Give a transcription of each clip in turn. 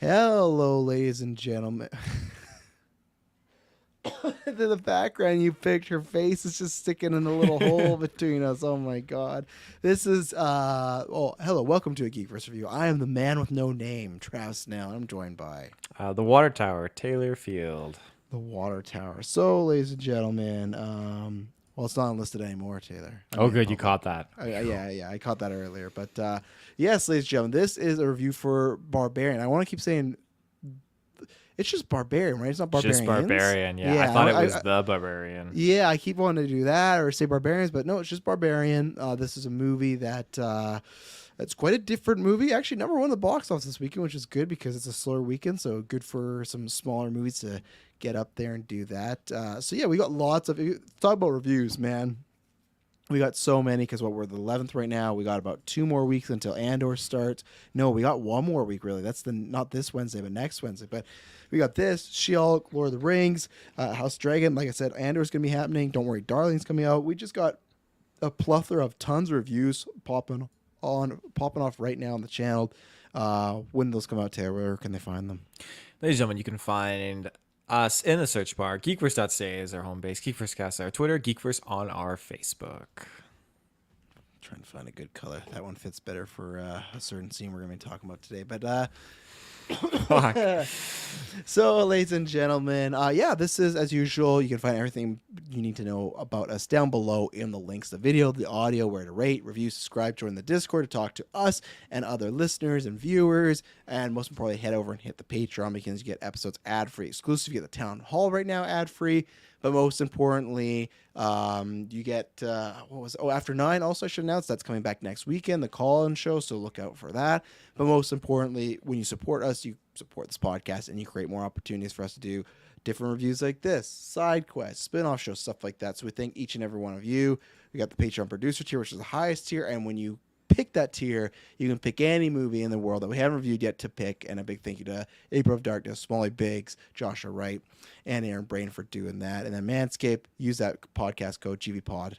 Hello, ladies and gentlemen. In the background, you picked her face is just sticking in a little hole between us. Oh my god. This is hello, welcome to a GeekVerse review. I am the man with no name, Travis Snell, and I'm joined by The Water Tower, Taylor Field. the Water Tower. So, ladies and gentlemen, well, it's not listed anymore, Taylor. Oh, good, you caught that. Yeah, I caught that earlier. But yes, ladies and gentlemen, this is a review for Barbarian. I want to keep saying it's just Barbarian, right? It's not Barbarians. Just Barbarian, yeah. I thought it was the Barbarian. Yeah, I keep wanting to do that or say Barbarians, but no, it's just Barbarian. This is a movie that it's quite a different movie. Actually, number one in the box office this weekend, which is good because it's a slower weekend, so good for some smaller movies to get up there and do that. So yeah, we got lots of talk about reviews, man. We got so many because we're the 11th right now. We got about 2 more weeks until Andor starts. No, we got 1 more week really. That's not this Wednesday, but next Wednesday. But we got this, She-Hulk, Lord of the Rings, House Dragon. Like I said, Andor's gonna be happening. Don't worry, Darling's coming out. We just got a plethora of tons of reviews popping off right now on the channel. When those come out, Taylor, where can they find them? Ladies and gentlemen, you can find us in the search bar. GeekVerse.ca is our home base. GeekVerse is our Twitter. GeekVerse on our Facebook. Trying to find a good color. That one fits better for a certain scene we're going to be talking about today. But so, ladies and gentlemen, yeah, this is as usual. You can find everything you need to know about us down below in the links, the video, the audio, where to rate, review, subscribe, join the Discord to talk to us and other listeners and viewers, and most importantly, head over and hit the Patreon because you get episodes ad-free, exclusive. You get the Town Hall right now ad-free. But most importantly, you get, After 9, also I should announce that's coming back next weekend, the call-in show, so look out for that. But most importantly, when you support us, you support this podcast, and you create more opportunities for us to do different reviews like this, side quests, spin-off shows, stuff like that. So we thank each and every one of you. We got the Patreon producer tier, which is the highest tier, and when you pick that tier, you can pick any movie in the world that we haven't reviewed yet to pick. And a big thank you to April of Darkness, Smalley Biggs, Joshua Wright, and Aaron Brain for doing that. And then Manscaped, use that podcast code GVPOD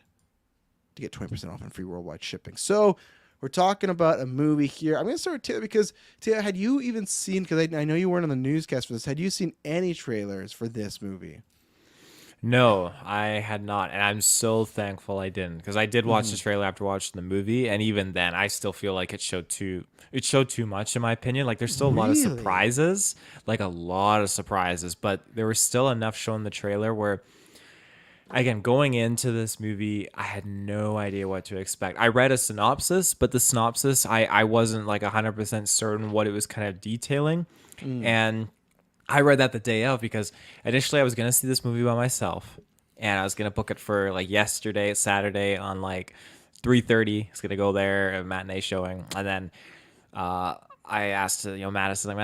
to get 20% off and free worldwide shipping. So we're talking about a movie here. I'm going to start with Taylor because, Taylor, had you even seen, because I know you weren't on the newscast for this, had you seen any trailers for this movie? No, I had not, and I'm so thankful I didn't, because I did watch the trailer after watching the movie, and even then, I still feel like it showed too much in my opinion. Like there's still a lot of surprises, but there was still enough shown in the trailer where, again, going into this movie, I had no idea what to expect. I read a synopsis, but the synopsis, I wasn't like 100% certain what it was kind of detailing, and I read that the day of because initially I was going to see this movie by myself and I was going to book it for like yesterday, Saturday on like 3:30. I was going to go there, a matinee showing. And then I asked, Madison,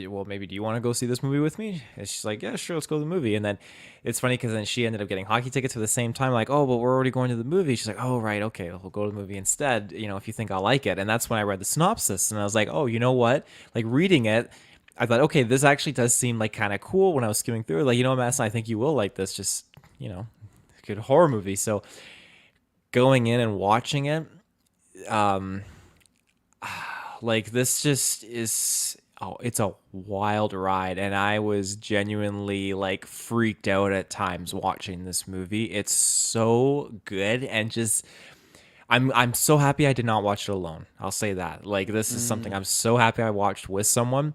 well, maybe do you want to go see this movie with me? And she's like, yeah, sure, let's go to the movie. And then it's funny because then she ended up getting hockey tickets for the same time. Like, oh, but we're already going to the movie. She's like, oh, right, okay, we'll go to the movie instead, if you think I'll like it. And that's when I read the synopsis and I was like, oh, you know what? Like reading it, I thought, okay, this actually does seem like kind of cool when I was skimming through it. Like, Madison, I think you will like this. Just, good horror movie. So going in and watching it, like this just is, it's a wild ride. And I was genuinely like freaked out at times watching this movie. It's so good and just... I'm so happy I did not watch it alone. I'll say that. Like this is something I'm so happy I watched with someone.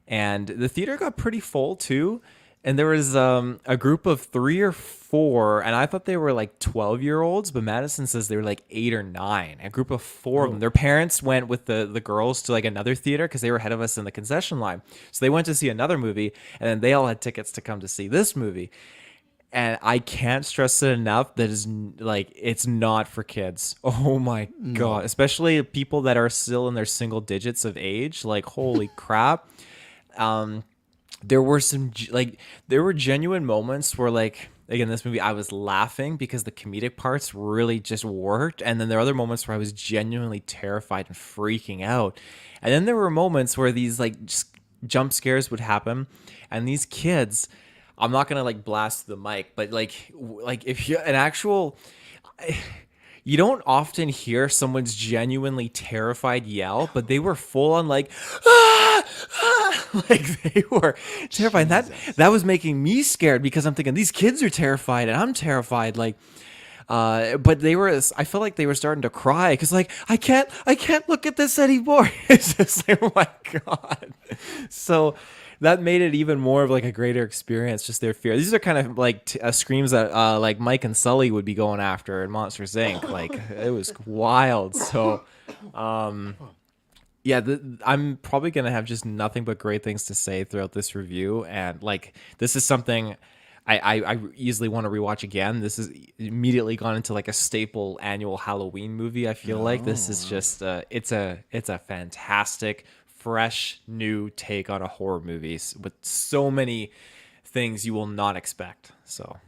And the theater got pretty full too. And there was a group of 3 or 4, and I thought they were like 12-year-olds, but Madison says they were like 8 or 9. A group of 4 of them. Their parents went with the girls to like another theater because they were ahead of us in the concession line. So they went to see another movie, and then they all had tickets to come to see this movie. And I can't stress it enough that is like it's not for kids. Oh my God. Especially people that are still in their single digits of age. Like, holy crap. There were genuine moments where, like, again, this movie, I was laughing because the comedic parts really just worked. And then there are other moments where I was genuinely terrified and freaking out. And then there were moments where these like just jump scares would happen. And these kids, I'm not going to like blast the mic, but like if you're an actual... You don't often hear someone's genuinely terrified yell, but they were full on like, ah, ah, Like they were terrified. Jesus. That was making me scared because I'm thinking these kids are terrified and I'm terrified. Like, but they were. I felt like they were starting to cry because like I can't look at this anymore. It's just like, oh my god. So that made it even more of like a greater experience. Just their fear. These are kind of like screams that like Mike and Sully would be going after in Monsters Inc. Like it was wild. So. Yeah, I'm probably gonna have just nothing but great things to say throughout this review, and like this is something I easily want to rewatch again. This is immediately gone into like a staple annual Halloween movie. I feel like this is just it's a fantastic, fresh, new take on a horror movie with so many things you will not expect. So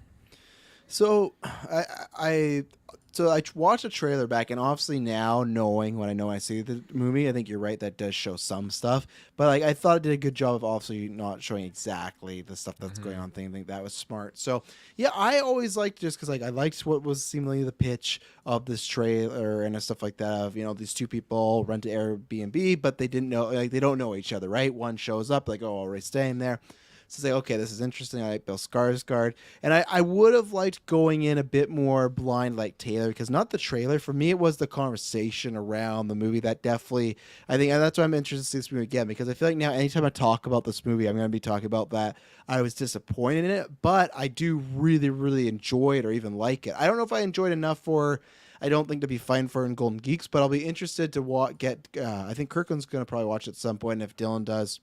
So I so I watched a trailer back, and obviously now knowing what I know when I see the movie, I think you're right, that does show some stuff. But like I thought it did a good job of obviously not showing exactly the stuff that's going on. I think that was smart. So yeah, I always liked, just because like I liked what was seemingly the pitch of this trailer and stuff like that. Of, you know, these two people rent an Airbnb, but they didn't know, like they don't know each other, right? One shows up like, oh, already staying there. So say, okay, this is interesting. I like Bill Skarsgård, and I would have liked going in a bit more blind like Taylor, because not the trailer. For me, it was the conversation around the movie that definitely, I think, and that's why I'm interested to see this movie again, because I feel like now anytime I talk about this movie, I'm going to be talking about that I was disappointed in it, but I do really, really enjoy it or even like it. I don't know if I enjoyed enough for, I don't think, to be fine for in Golden Geeks, but I'll be interested to get. I think Kirklin's going to probably watch it at some point, and if Dylan does.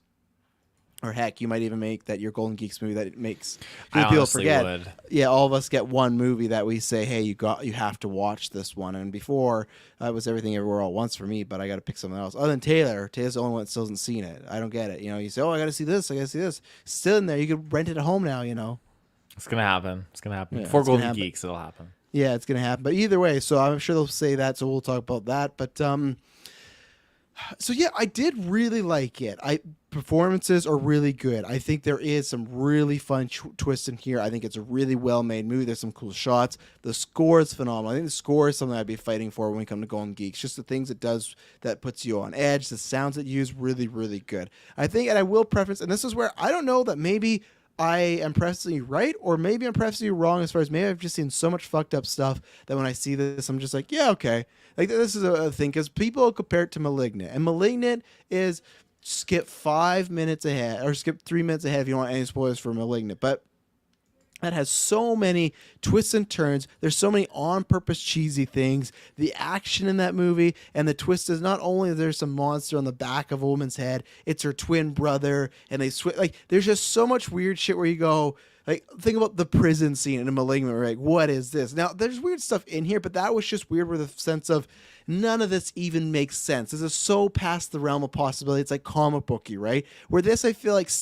Or heck, you might even make that your Golden Geeks movie that it makes people forget. would. Yeah, all of us get one movie that we say, hey, you have to watch this one. And before, it was Everything Everywhere All at Once for me, but I got to pick something else. Other than Taylor. Taylor's the only one that still hasn't seen it. I don't get it. You know, you say, oh, I got to see this. I got to see this. It's still in there. You could rent it at home now, you know. it's gonna happen. It's gonna happen Yeah, before it's gonna Golden happen. Geeks. It'll happen. Yeah, it's going to happen. But either way, so I'm sure they'll say that, so we'll talk about that. But, so yeah, I did really like it. Performances are really good. I think there is some really fun twists in here. I think it's a really well made movie. There's some cool shots. The score is phenomenal. I think the score is something I'd be fighting for when we come to Golden Geeks. Just the things it does that puts you on edge. The sounds it uses, really, really good. I think, and I will preference, and this is where I don't know that maybe I am prefacing you right, or maybe I'm prefacing you wrong, as far as maybe I've just seen so much fucked up stuff that when I see this, I'm just like, yeah, okay. Like, this is a thing, because people compare it to Malignant, and Malignant is skip 5 minutes ahead, or skip 3 minutes ahead if you don't want any spoilers for Malignant, but that has so many twists and turns. There's so many on-purpose cheesy things. The action in that movie, and the twist is not only there's some monster on the back of a woman's head, it's her twin brother, and they like there's just so much weird shit where you go, like, think about the prison scene in a Malignant. We're like, what is this? Now, there's weird stuff in here, but that was just weird with a sense of none of this even makes sense. This is so past the realm of possibility. It's like comic booky, right? Where this, I feel like it's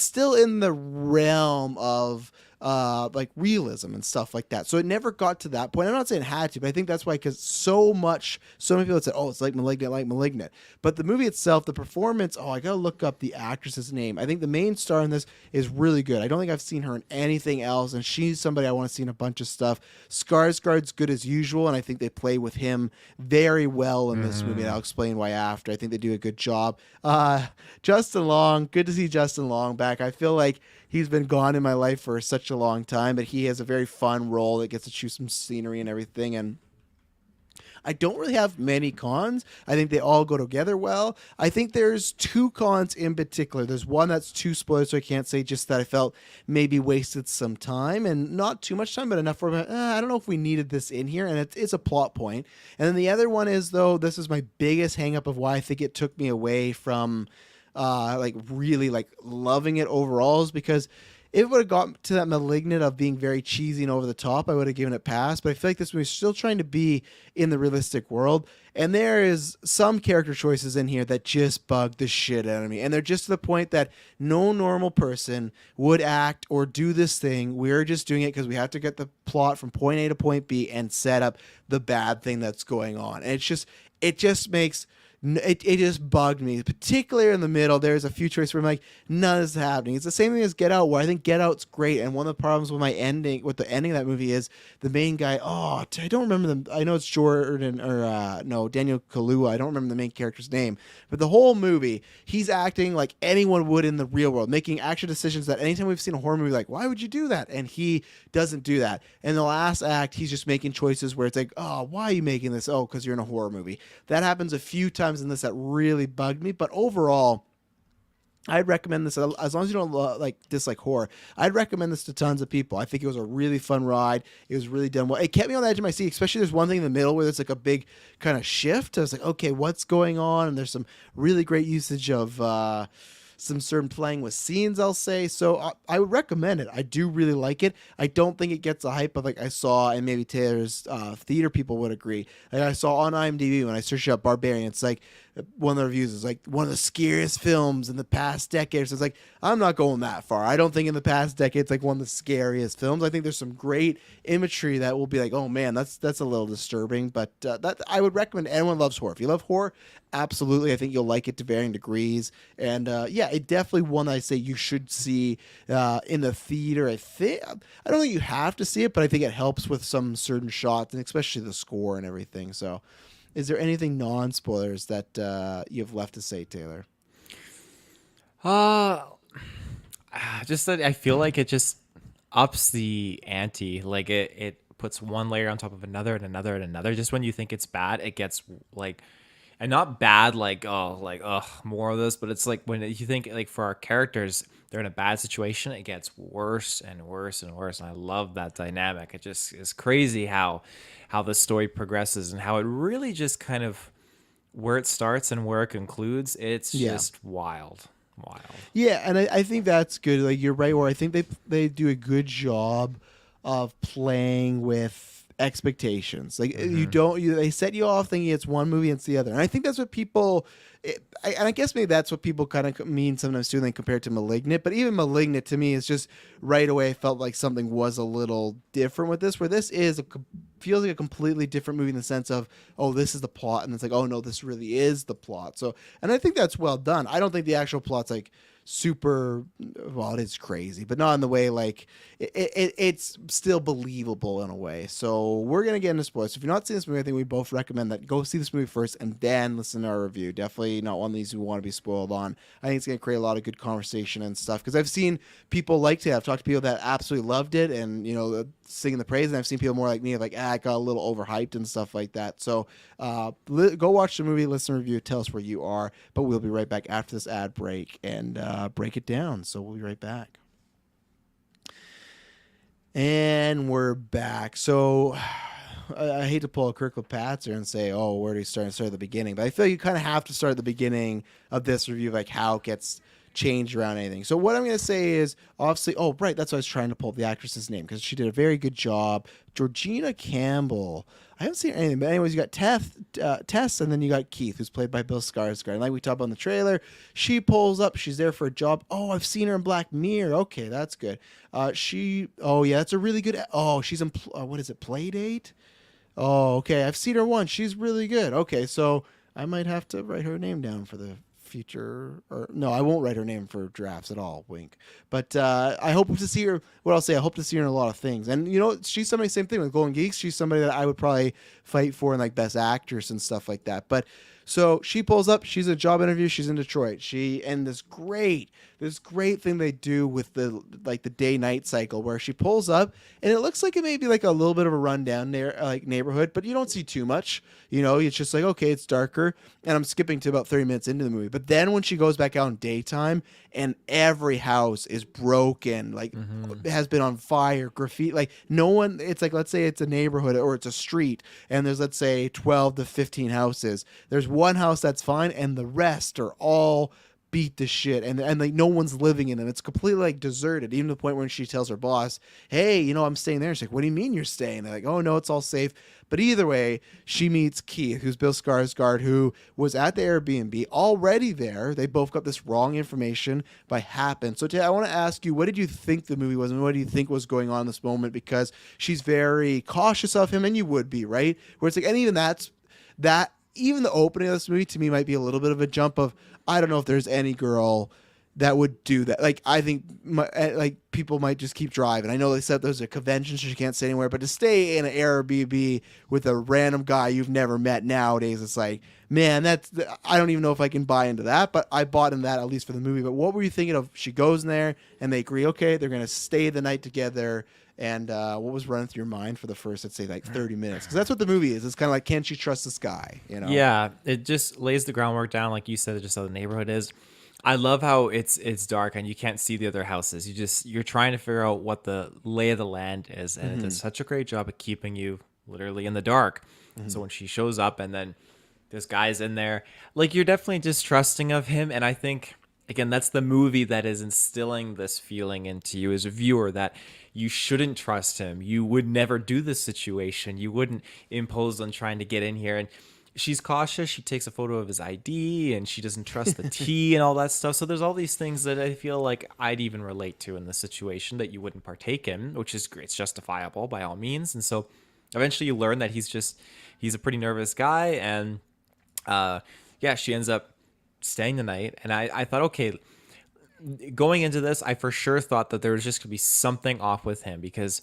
still in the realm of like realism and stuff like that. So it never got to that point. I'm not saying it had to, but I think that's why, because so many people said, oh, it's like Malignant. But the movie itself, the performance, oh, I gotta look up the actress's name. I think the main star in this is really good. I don't think I've seen her in anything else, and she's somebody I want to see in a bunch of stuff. Skarsgård's good as usual, and I think they play with him very well in this movie, and I'll explain why after. I think they do a good job. Justin Long, good to see Justin Long back. I feel like he's been gone in my life for such a long time, but he has a very fun role that gets to choose some scenery and everything. And I don't really have many cons. I think they all go together well. I think there's two cons in particular. There's one that's too spoilers, so I can't say, just that I felt maybe wasted some time, and not too much time, but enough for I don't know if we needed this in here, and it's a plot point. And then the other one is, though, this is my biggest hang up of why I think it took me away from like really like loving it overall, is because if it would have gotten to that Malignant of being very cheesy and over the top, I would have given it a pass. But I feel like this movie's still trying to be in the realistic world, and there is some character choices in here that just bug the shit out of me, and they're just to the point that no normal person would act or do this thing. We're just doing it because we have to get the plot from point A to point B and set up the bad thing that's going on, and it just makes it just bugged me, particularly in the middle. There's a few choices where I'm like, none of this is happening. It's the same thing as Get Out, where I think Get Out's great, and one of the problems with the ending of that movie is the main guy. Oh, I don't remember them. I know it's Jordan or no, Daniel Kaluuya. I don't remember the main character's name, but the whole movie, he's acting like anyone would in the real world, making action decisions that anytime we've seen a horror movie, like, why would you do that? And he doesn't do that. In the last act, he's just making choices where it's like, oh, why are you making this? Oh, because you're in a horror movie. That happens a few times in this that really bugged me, but overall I'd recommend this as long as you don't dislike horror. I'd recommend this to tons of people. I think it was a really fun ride. It was really done well. It kept me on the edge of my seat, especially there's one thing in the middle where there's like a big kind of shift. I was like, okay, what's going on? And there's some really great usage of some certain playing with scenes, I'll say. So I would recommend it. I do really like it. I don't think it gets a hype of like I saw, and maybe Taylor's theater people would agree. Like I saw on IMDb when I searched up Barbarian, it's like one of the reviews is like one of the scariest films in the past decade. So it's like, I'm not going that far. I don't think in the past decade it's like one of the scariest films. I think there's some great imagery that will be like, oh man, that's a little disturbing. But that I would recommend anyone loves horror. If you love horror, absolutely, I think you'll like it to varying degrees. And yeah, it definitely one I say you should see in the theater. I don't think you have to see it, but I think it helps with some certain shots and especially the score and everything. So is there anything non-spoilers that you have left to say, Taylor? Uh, just that I feel like it just ups the ante. Like it puts one layer on top of another and another and another. Just when you think it's bad, it gets like, and not bad like, oh, like, oh, more of this, but it's like when you think like for our characters, they're in a bad situation, it gets worse and worse and worse. And I love that dynamic. It just is crazy how the story progresses and how it really just kind of where it starts and where it concludes. It's Yeah. just wild. Wild. Yeah, and I think that's good. Like you're right, where I think they do a good job of playing with expectations. Like they set you off thinking it's one movie and it's the other, and I think that's what people. And I guess maybe that's what people kind of mean sometimes too. Then compared to *Malignant*, but even *Malignant* to me is just right away felt like something was a little different with this. Where this is feels like a completely different movie in the sense of, oh, this is the plot, and it's like, oh no, this really is the plot. So, and I think that's well done. I don't think the actual plot's like super, well, it is crazy, but not in the way like it's still believable in a way. So we're gonna get into spoilers. So if you're not seeing this movie, I think we both recommend that go see this movie first and then listen to our review. Definitely not one of these who want to be spoiled on. I think it's gonna create a lot of good conversation and stuff, because I've seen people like to. I've talked to people that absolutely loved it and singing the praise, and I've seen people more like me like, it got a little overhyped and stuff like that. So go watch the movie, listen to review, tell us where you are. But we'll be right back after this ad break and break it down. So we'll be right back. And we're back. So I hate to pull a Kirklin Patzer and say, oh, where do you start? Start at the beginning. But I feel you kind of have to start at the beginning of this review, like how it gets changed around anything. So what I'm going to say is, obviously, oh, right, that's why I was trying to pull up the actress's name, because she did a very good job. Georgina Campbell. I haven't seen anything, but anyways, you got Tess, and then you got Keith, who's played by Bill Skarsgård. And like we talked about in the trailer, she pulls up. She's there for a job. Oh, I've seen her in Black Mirror. Okay, that's good. Oh yeah, that's a really good. Oh, she's in what is it, Playdate? Oh, okay, I've seen her once. She's really good. Okay, so I might have to write her name down for the future, or no, I won't write her name for drafts at all, wink. But I hope to see her. What I'll say, I hope to see her in a lot of things. And she's somebody, same thing with Golden Geeks, she's somebody that I would probably fight for in like Best Actress and stuff like that. But so she pulls up, she's a job interview, she's in Detroit. And this great thing they do with the day night cycle, where she pulls up and it looks like it may be like a little bit of a rundown there, like neighborhood, but you don't see too much. It's just like, okay, it's darker, and I'm skipping to about 30 minutes into the movie. But then when she goes back out in daytime and every house is broken, like has been on fire, graffiti, like no one, it's like, let's say it's a neighborhood or it's a street and there's, let's say 12 to 15 houses. There's one house that's fine and the rest are all beat to shit, and like no one's living in them. It's completely like deserted, even to the point where she tells her boss, hey, I'm staying there. She's like, what do you mean you're staying? They're like, oh no, it's all safe. But either way, she meets Keith, who's Bill Skarsgård, who was at the Airbnb already there. They both got this wrong information by happen. So I want to ask you, what did you think the movie was, and what do you think was going on in this moment? Because she's very cautious of him, and you would be, right? Where it's like, and even that even the opening of this movie to me might be a little bit of a jump of, I don't know if there's any girl that would do that. Like, I think like people might just keep driving. I know they said there's a convention, so you can't stay anywhere, but to stay in an Airbnb with a random guy you've never met nowadays, it's like, man, I don't even know if I can buy into that, but I bought in that at least for the movie. But what were you thinking of? She goes in there and they agree, okay, they're going to stay the night together. And what was running through your mind for the first, let's say, like 30 minutes? Because that's what the movie is. It's kind of like, can she trust this guy? You know? Yeah, it just lays the groundwork down, like you said, just how the neighborhood is. I love how it's dark and you can't see the other houses. You're trying to figure out what the lay of the land is, and it does such a great job of keeping you literally in the dark. So when she shows up and then this guy's in there, like, you're definitely distrusting of him. And I think, again, that's the movie that is instilling this feeling into you as a viewer that you shouldn't trust him. You would never do this situation. You wouldn't impose on trying to get in here. And she's cautious. She takes a photo of his ID and she doesn't trust the tea and all that stuff. So there's all these things that I feel like I'd even relate to in the situation that you wouldn't partake in, which is great. It's justifiable by all means. And so eventually you learn that he's a pretty nervous guy. And yeah, she ends up staying the night. And I thought, okay, going into this, I for sure thought that there was just going to be something off with him, because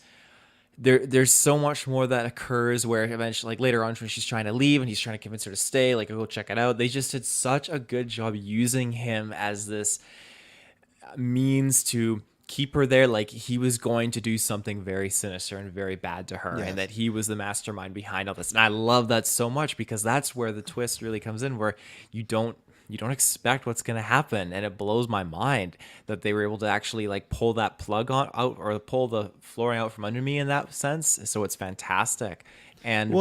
there's so much more that occurs where eventually, like later on when she's trying to leave and he's trying to convince her to stay, like, go check it out. They just did such a good job using him as this means to keep her there. Like, he was going to do something very sinister and very bad to her, and that he was the mastermind behind all this. And I love that so much, because that's where the twist really comes in, where you don't expect what's going to happen. And it blows my mind that they were able to actually like pull that plug out, or pull the flooring out from under me in that sense. So it's fantastic. And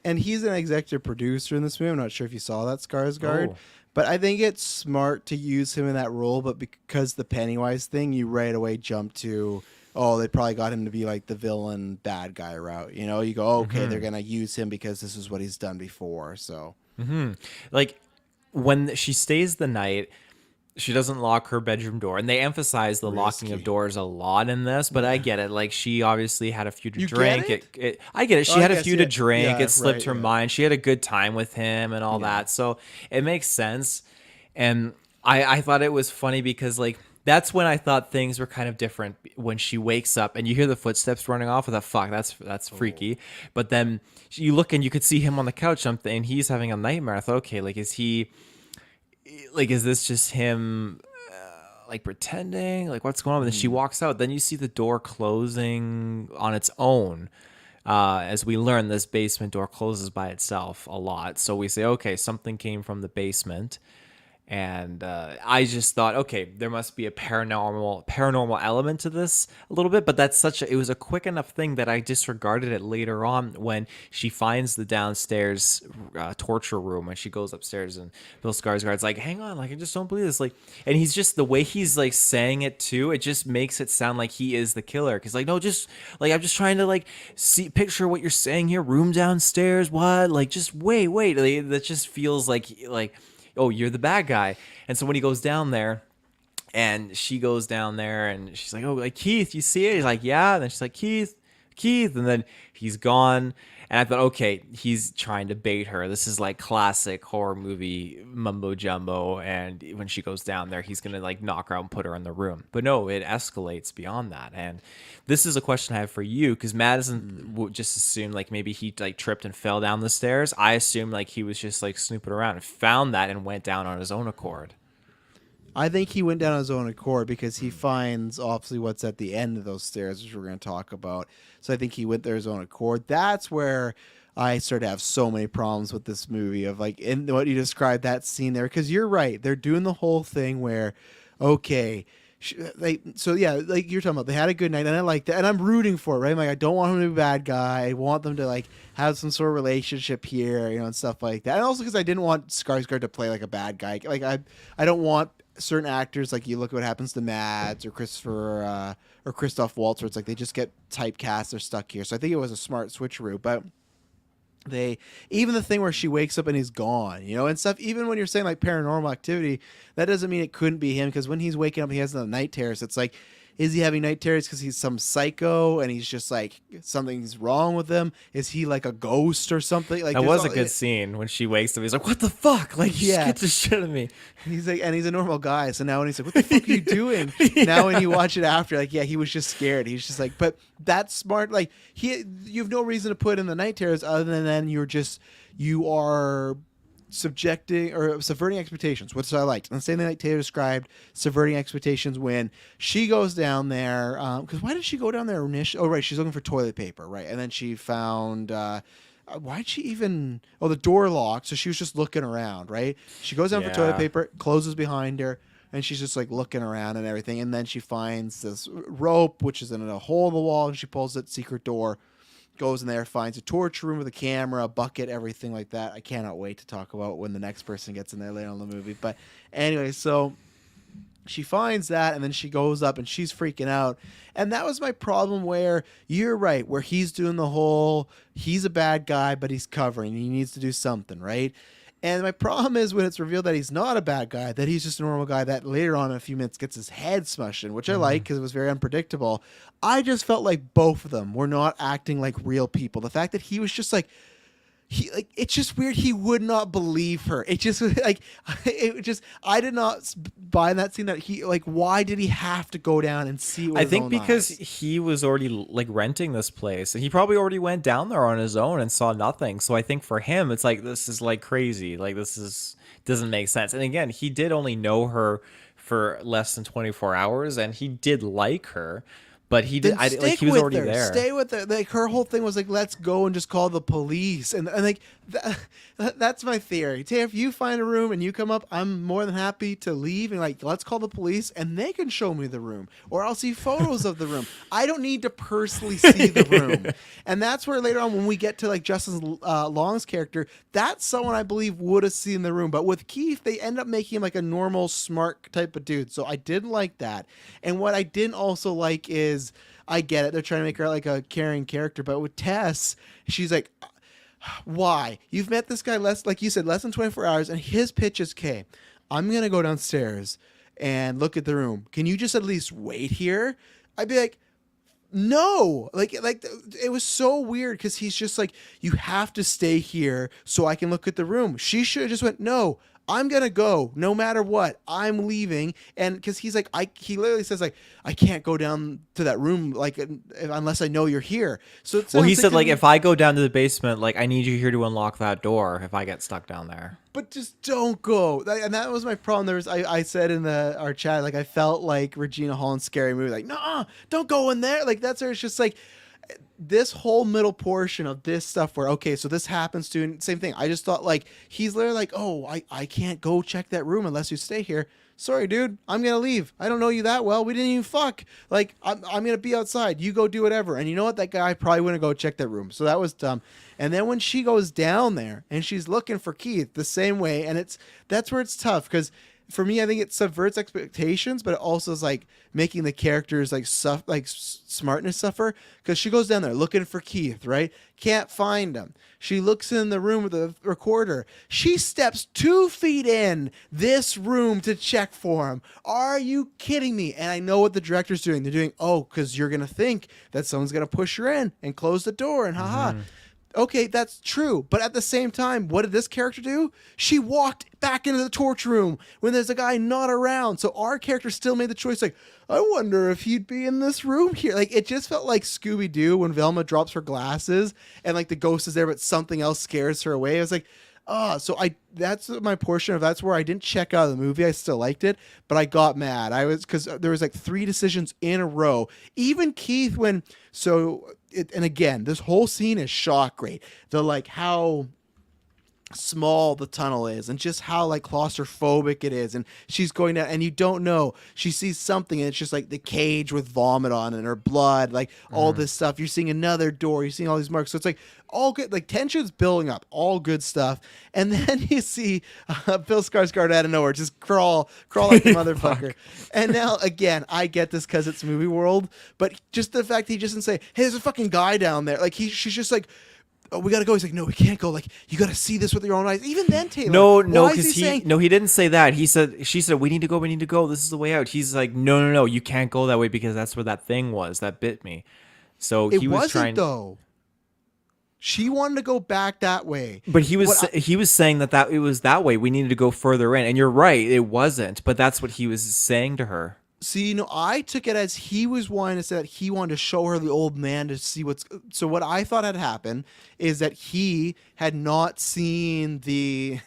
and he's an executive producer in this movie. I'm not sure if you saw that, Skarsgård. But I think it's smart to use him in that role. But because the Pennywise thing, you right away jump to, oh, they probably got him to be like the villain bad guy route. You know, you go, okay, they're going to use him because this is what he's done before. So like, when she stays the night, she doesn't lock her bedroom door, and they emphasize the locking of doors a lot in this. But I get it. Like, she obviously had a few to drink. I get it. She had a few to drink. It slipped her mind. She had a good time with him and all that. So it makes sense. And I thought it was funny because, like, that's when I thought things were kind of different. When she wakes up and you hear the footsteps running off, with a fuck, that's freaky. But then you look and you could see him on the couch, and he's having a nightmare. I thought, okay, like, is this just him like pretending? Like, what's going on? And then she walks out. Then you see the door closing on its own. As we learn, this basement door closes by itself a lot. So we say, okay, something came from the basement. And I just thought, okay, there must be a paranormal element to this a little bit, but it was a quick enough thing that I disregarded it later on when she finds the downstairs torture room, and she goes upstairs, and Bill Skarsgård's like, hang on, like, I just don't believe this. Like, and he's just, the way he's like saying it too, it just makes it sound like he is the killer. Cause like, no, just like, I'm just trying to like picture what you're saying here. Room downstairs. What? Like, just wait. Like, that just feels like, oh, you're the bad guy. And so when he goes down there, and she goes down there, and she's like, oh, like, Keith, you see it? He's like, yeah. And then she's like, Keith. And then he's gone. And I thought, okay, he's trying to bait her. This is like classic horror movie mumbo jumbo. And when she goes down there, he's going to like knock her out and put her in the room. But no, it escalates beyond that. And this is a question I have for you, because Madison would just assume like maybe he like tripped and fell down the stairs. I assume like he was just like snooping around and found that and went down on his own accord. I think he went down on his own accord, because he finds obviously what's at the end of those stairs, which we're going to talk about. So I think he went there his own accord. That's where I started to have so many problems with this movie, of like, in what you described, that scene there. Because you're right, they're doing the whole thing where, okay, so yeah, like you're talking about, they had a good night, and I like that, and I'm rooting for it, right? I'm like, I don't want him to be a bad guy. I want them to like have some sort of relationship here, you know, and stuff like that. And also because I didn't want Skarsgård to play like a bad guy. Like I don't want certain actors, like you look at what happens to Mads or Christoph Waltz, where it's like they just get typecast, they're stuck here. So I think it was a smart switcheroo, but even the thing where she wakes up and he's gone, you know, and stuff, even when you're saying like Paranormal Activity, that doesn't mean it couldn't be him, because when he's waking up, he has the night terrors. It's like, is he having night terrors because he's some psycho and he's just like something's wrong with him? Is he like a ghost or something? Like That was a good scene when she wakes up. He's like, "What the fuck?" Like, he Yeah. gets the shit out of me. He's like, and he's a normal guy. So now when he's like, "What the fuck are you doing?" Yeah. Now when you watch it after, like, yeah, he was just scared. He's just like, but that's smart. Like you have no reason to put in the night terrors other than then you are subjecting or subverting expectations, which I liked. And the same thing like Taylor described, subverting expectations when she goes down there. Because why did she go down there initially? Oh, right, she's looking for toilet paper, right? And then she found. Why'd she even? Oh, the door locked, so she was just looking around, right? She goes down for toilet Yeah. paper, closes behind her, and she's just like looking around and everything. And then she finds this rope, which is in a hole in the wall, and she pulls that secret door. Goes in there, finds a torture room with a camera, a bucket, everything like that. I cannot wait to talk about when the next person gets in there later on in the movie. But anyway, so she finds that and then she goes up and she's freaking out. And that was my problem where you're right, where he's doing the whole, he's a bad guy, but he's covering. He needs to do something, right? And my problem is when it's revealed that he's not a bad guy, that he's just a normal guy that later on in a few minutes gets his head smushed in, which I like because it was very unpredictable. I just felt like both of them were not acting like real people. The fact that he was just like, it's just weird. He would not believe her. It just like I did not buy that scene that he like. Why did he have to go down and see? With I his think own because eyes? he was already like renting this place, and he probably already went down there on his own and saw nothing. So I think for him, it's like this is like crazy. Like this is doesn't make sense. And again, he did only know her for less than 24 hours, and he did like her, but he did. Then Like stick he was with already her. there. Stay with her. Like her whole thing was like, let's go and just call the police. And like that's my theory. Tay, if you find a room and you come up, I'm more than happy to leave and like let's call the police and they can show me the room or I'll see photos of the room. I don't need to personally see the room. And that's where later on when we get to like Justin Long's character, that's someone I believe would have seen the room. But with Keith, they end up making him like a normal, smart type of dude. So I didn't like that. And what I didn't also like is I get it. They're trying to make her like a caring character. But with Tess, she's like, why? You've met this guy like you said, less than 24 hours. And his pitch is, okay, I'm going to go downstairs and look at the room. Can you just at least wait here? I'd be like, no, like it was so weird because he's just like, you have to stay here so I can look at the room. She should have just went, no, I'm gonna go no matter what. I'm leaving, and because he's like, he literally says like, I can't go down to that room like unless I know you're here. So it Well, he sounds said to like me- if I go down to the basement, like I need you here to unlock that door if I get stuck down there. but just don't go. And that was my problem. There was I said in our chat like I felt like Regina Hall's Scary Movie, like no, don't go in there. Like that's where it's just like this whole middle portion of this stuff where okay, so this happens to and same thing. I just thought like he's literally like, oh, I can't go check that room unless you stay here. Sorry, dude, I'm gonna leave. I don't know you that well. We didn't even fuck. Like I'm gonna be outside. You go do whatever. And you know what? That guy probably wouldn't go check that room. So that was dumb. And then when she goes down there and she's looking for Keith the same way, and that's where it's tough because for me, I think it subverts expectations, but it also is like making the characters like smartness suffer because she goes down there looking for Keith, right? Can't find him. She looks in the room with the recorder. She steps 2 feet in this room to check for him. Are you kidding me? And I know what the director's doing. They're doing, because you're going to think that someone's going to push her in and close the door and haha. Okay, that's true. But at the same time, what did this character do? She walked back into the torture room when there's a guy not around. So our character still made the choice like, I wonder if he'd be in this room here. Like, it just felt like Scooby-Doo when Velma drops her glasses and, like, the ghost is there, but something else scares her away. I was like, so that's my portion of that's where I didn't check out of the movie. I still liked it, but I got mad. Because there was, like, 3 decisions in a row. Even Keith and again, this whole scene is shot great. The like how small the tunnel is and just how like claustrophobic it is, and she's going down and you don't know, she sees something and it's just like the cage with vomit on and her blood, like all this stuff. You're seeing another door, you're seeing all these marks, so it's like all good, like tension's building up, all good stuff. And then you see Bill Skarsgård out of nowhere just crawl like the motherfucker. And now again, I get this because it's movie world, but just the fact he just didn't say, hey, there's a fucking guy down there, like she's just like, oh, we gotta go. He's like, no, we can't go. Like, you gotta see this with your own eyes. Even then, Taylor, No, why is because he saying? he didn't say that. She said, we need to go. This is the way out. He's like, no, you can't go that way because that's where that thing was that bit me. So It he was wasn't trying. though. She wanted to go back that way. But he was saying that it was that way. We needed to go further in, and you're right, it wasn't. But that's what he was saying to her. See, I took it as he was wanting to say that he wanted to show her the old man to see what's. So what I thought had happened is that he had not seen the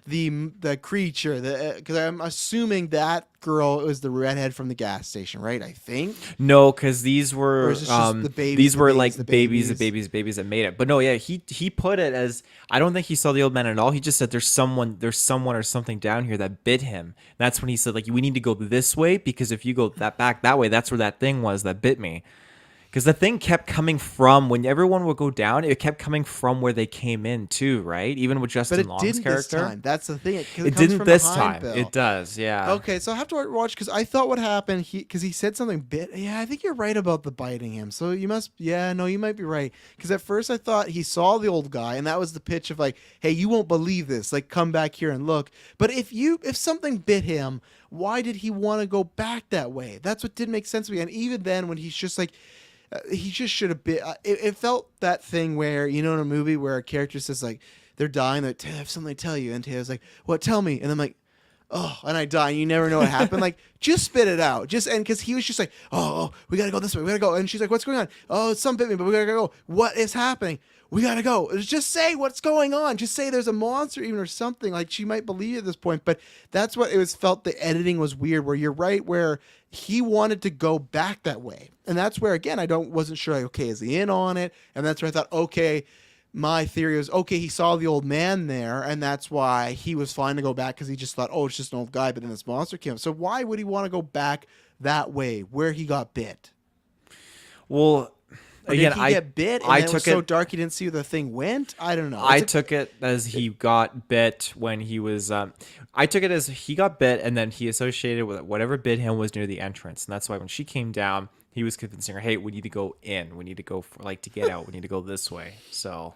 the creature. Because I'm assuming that girl was the redhead from the gas station, right? I think. No, because these Or were is this just the babies, these the were babies, like the babies babies? that made it. But no, yeah, he put it as, I don't think he saw the old man at all. He just said there's someone or something down here that bit him. That's when he said, like, we need to go this way because if you go back that way, that's where that thing was that bit me. Because the thing kept coming from, when everyone would go down, it kept coming from where they came in too, right? Even with But Justin it Long's didn't this character. time. That's the thing. It comes Didn't from this behind time. Bill. It does, yeah. Okay, so I have to watch because I thought what happened. Because he said something bit. Yeah, I think you're right about the biting him. So you must. Yeah, no, you might be right. Because at first I thought he saw the old guy, and that was the pitch of like, hey, you won't believe this. Like, come back here and look. But if something bit him, why did he want to go back that way? That's what didn't make sense to me. And even then, when he's just like. He just should have been. It felt that thing where, in a movie where a character says like they're dying, they're like, I have something to tell you, and Taylor's like, what? Tell me. And I'm like, oh, and I die. And you never know what happened. Like, just spit it out. And because he was just like, oh, we gotta go this way. We gotta go. And she's like, what's going on? Oh, some bit me, but we gotta go. What is happening? We gotta go. Just say what's going on. Just say there's a monster even or something. Like, she might believe at this point. But that's what it was felt. The editing was weird. Where you're right. Where he wanted to go back that way, and that's where again wasn't sure. Like, okay, is he in on it? And that's where I thought, okay. My theory was, okay, he saw the old man there, and that's why he was fine to go back because he just thought, oh, it's just an old guy, but then this monster came. So why would he want to go back that way where he got bit? Well, Or again, did he get bit and I then it was took so it. dark he didn't see where the thing went? I don't know. I took it as he got bit when he was. I took it as he got bit, and then he associated with whatever bit him was near the entrance, and that's why when she came down, he was convincing her, "Hey, we need to go in. We need to go to get out. We need to go this way." So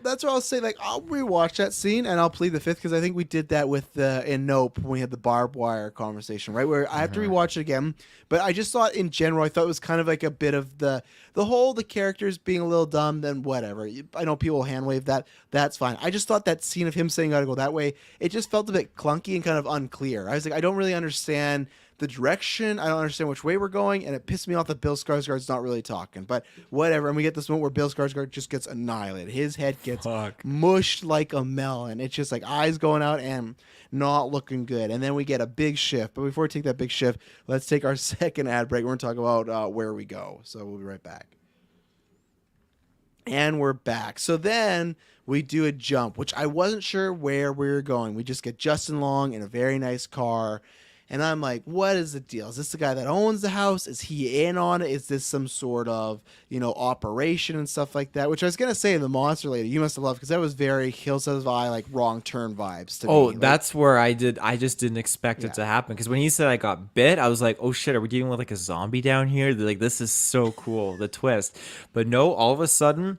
that's what I'll say. Like, I'll rewatch that scene and I'll plead the fifth because I think we did that with in Nope when we had the barbed wire conversation, right? Where I have to rewatch it again. But I just thought in general, I thought it was kind of like a bit of the characters being a little dumb. Then whatever. I know people hand wave that. That's fine. I just thought that scene of him saying "gotta go that way," it just felt a bit clunky and kind of unclear. I was like, I don't really understand the direction. I don't understand which way we're going, and it pissed me off that Bill Skarsgård's not really talking. But whatever. And we get this moment where Bill Skarsgård just gets annihilated. His head gets mushed like a melon. It's just like eyes going out and not looking good. And then we get a big shift. But before we take that big shift, let's take our second ad break. We're going to talk about where we go. So we'll be right back. And we're back. So then we do a jump, which I wasn't sure where we were going. We just get Justin Long in a very nice car. And I'm like, what is the deal? Is this the guy that owns the house? Is he in on it? Is this some sort of, operation and stuff like that? Which I was going to say in the Monster Lady, you must have loved because that was very Hills Have Eyes, like Wrong Turn vibes to me. Oh, Like, that's where I just didn't expect it to happen. Because when he said I got bit, I was like, oh shit, are we dealing with like a zombie down here? Like, this is so cool, the twist. But no, all of a sudden,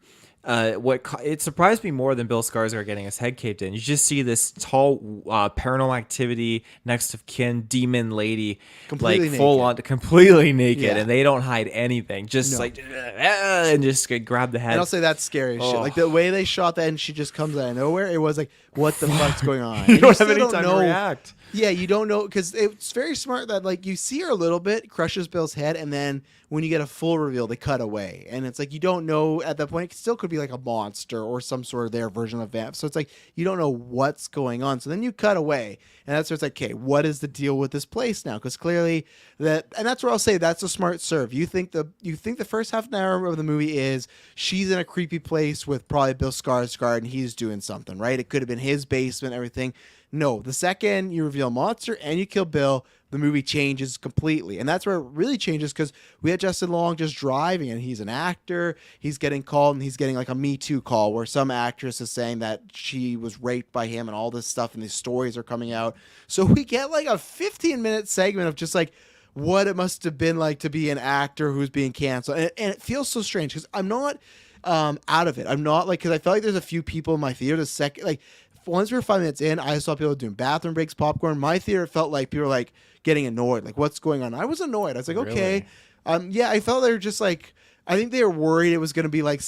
it surprised me more than Bill Skarsgård getting his head caved in. You just see this tall Paranormal Activity next of kin demon lady, Completely like full on, completely naked, Yeah. and they don't hide anything. Just and just grab the head. And I'll say that's scary as shit. Oh. Like the way they shot that and she just comes out of nowhere, it was like, what the fuck's going on? You And don't have still any time to react. Yeah, you don't know because it's very smart that like you see her a little bit, crushes Bill's head, and then when you get a full reveal, they cut away, and it's like you don't know at that point. It still could be like a monster or some sort of their version of vamp. So it's like you don't know what's going on. So then you cut away, and that's where it's like, okay, what is the deal with this place now? Because clearly and that's where I'll say that's a smart serve. You think the first half an hour of the movie is she's in a creepy place with probably Bill Skarsgård and he's doing something, right? It could have been his basement, everything. No, the second you reveal monster and you kill Bill, the movie changes completely. And that's where it really changes because we had Justin Long just driving and he's an actor. He's getting called and he's getting like a Me Too call where some actress is saying that she was raped by him and all this stuff and these stories are coming out. So we get like a 15-minute segment of just like what it must have been like to be an actor who's being canceled. And it feels so strange because I'm not... out of it. I'm not like, because I felt like there's a few people in my theater the second, like once we were 5 minutes in, I saw people doing bathroom breaks, popcorn. My theater felt like people were like getting annoyed, like what's going on. I was annoyed. I was like, okay, Really? yeah. I felt they were just like, I think they were worried it was going to be like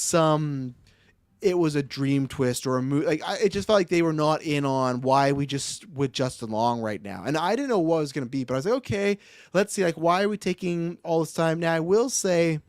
it was a dream twist or a movie. Like it just felt like they were not in on why we just with Justin Long right now, and I didn't know what it was going to be. But I was like, okay, let's see. Like, why are we taking all this time? Now, I will say,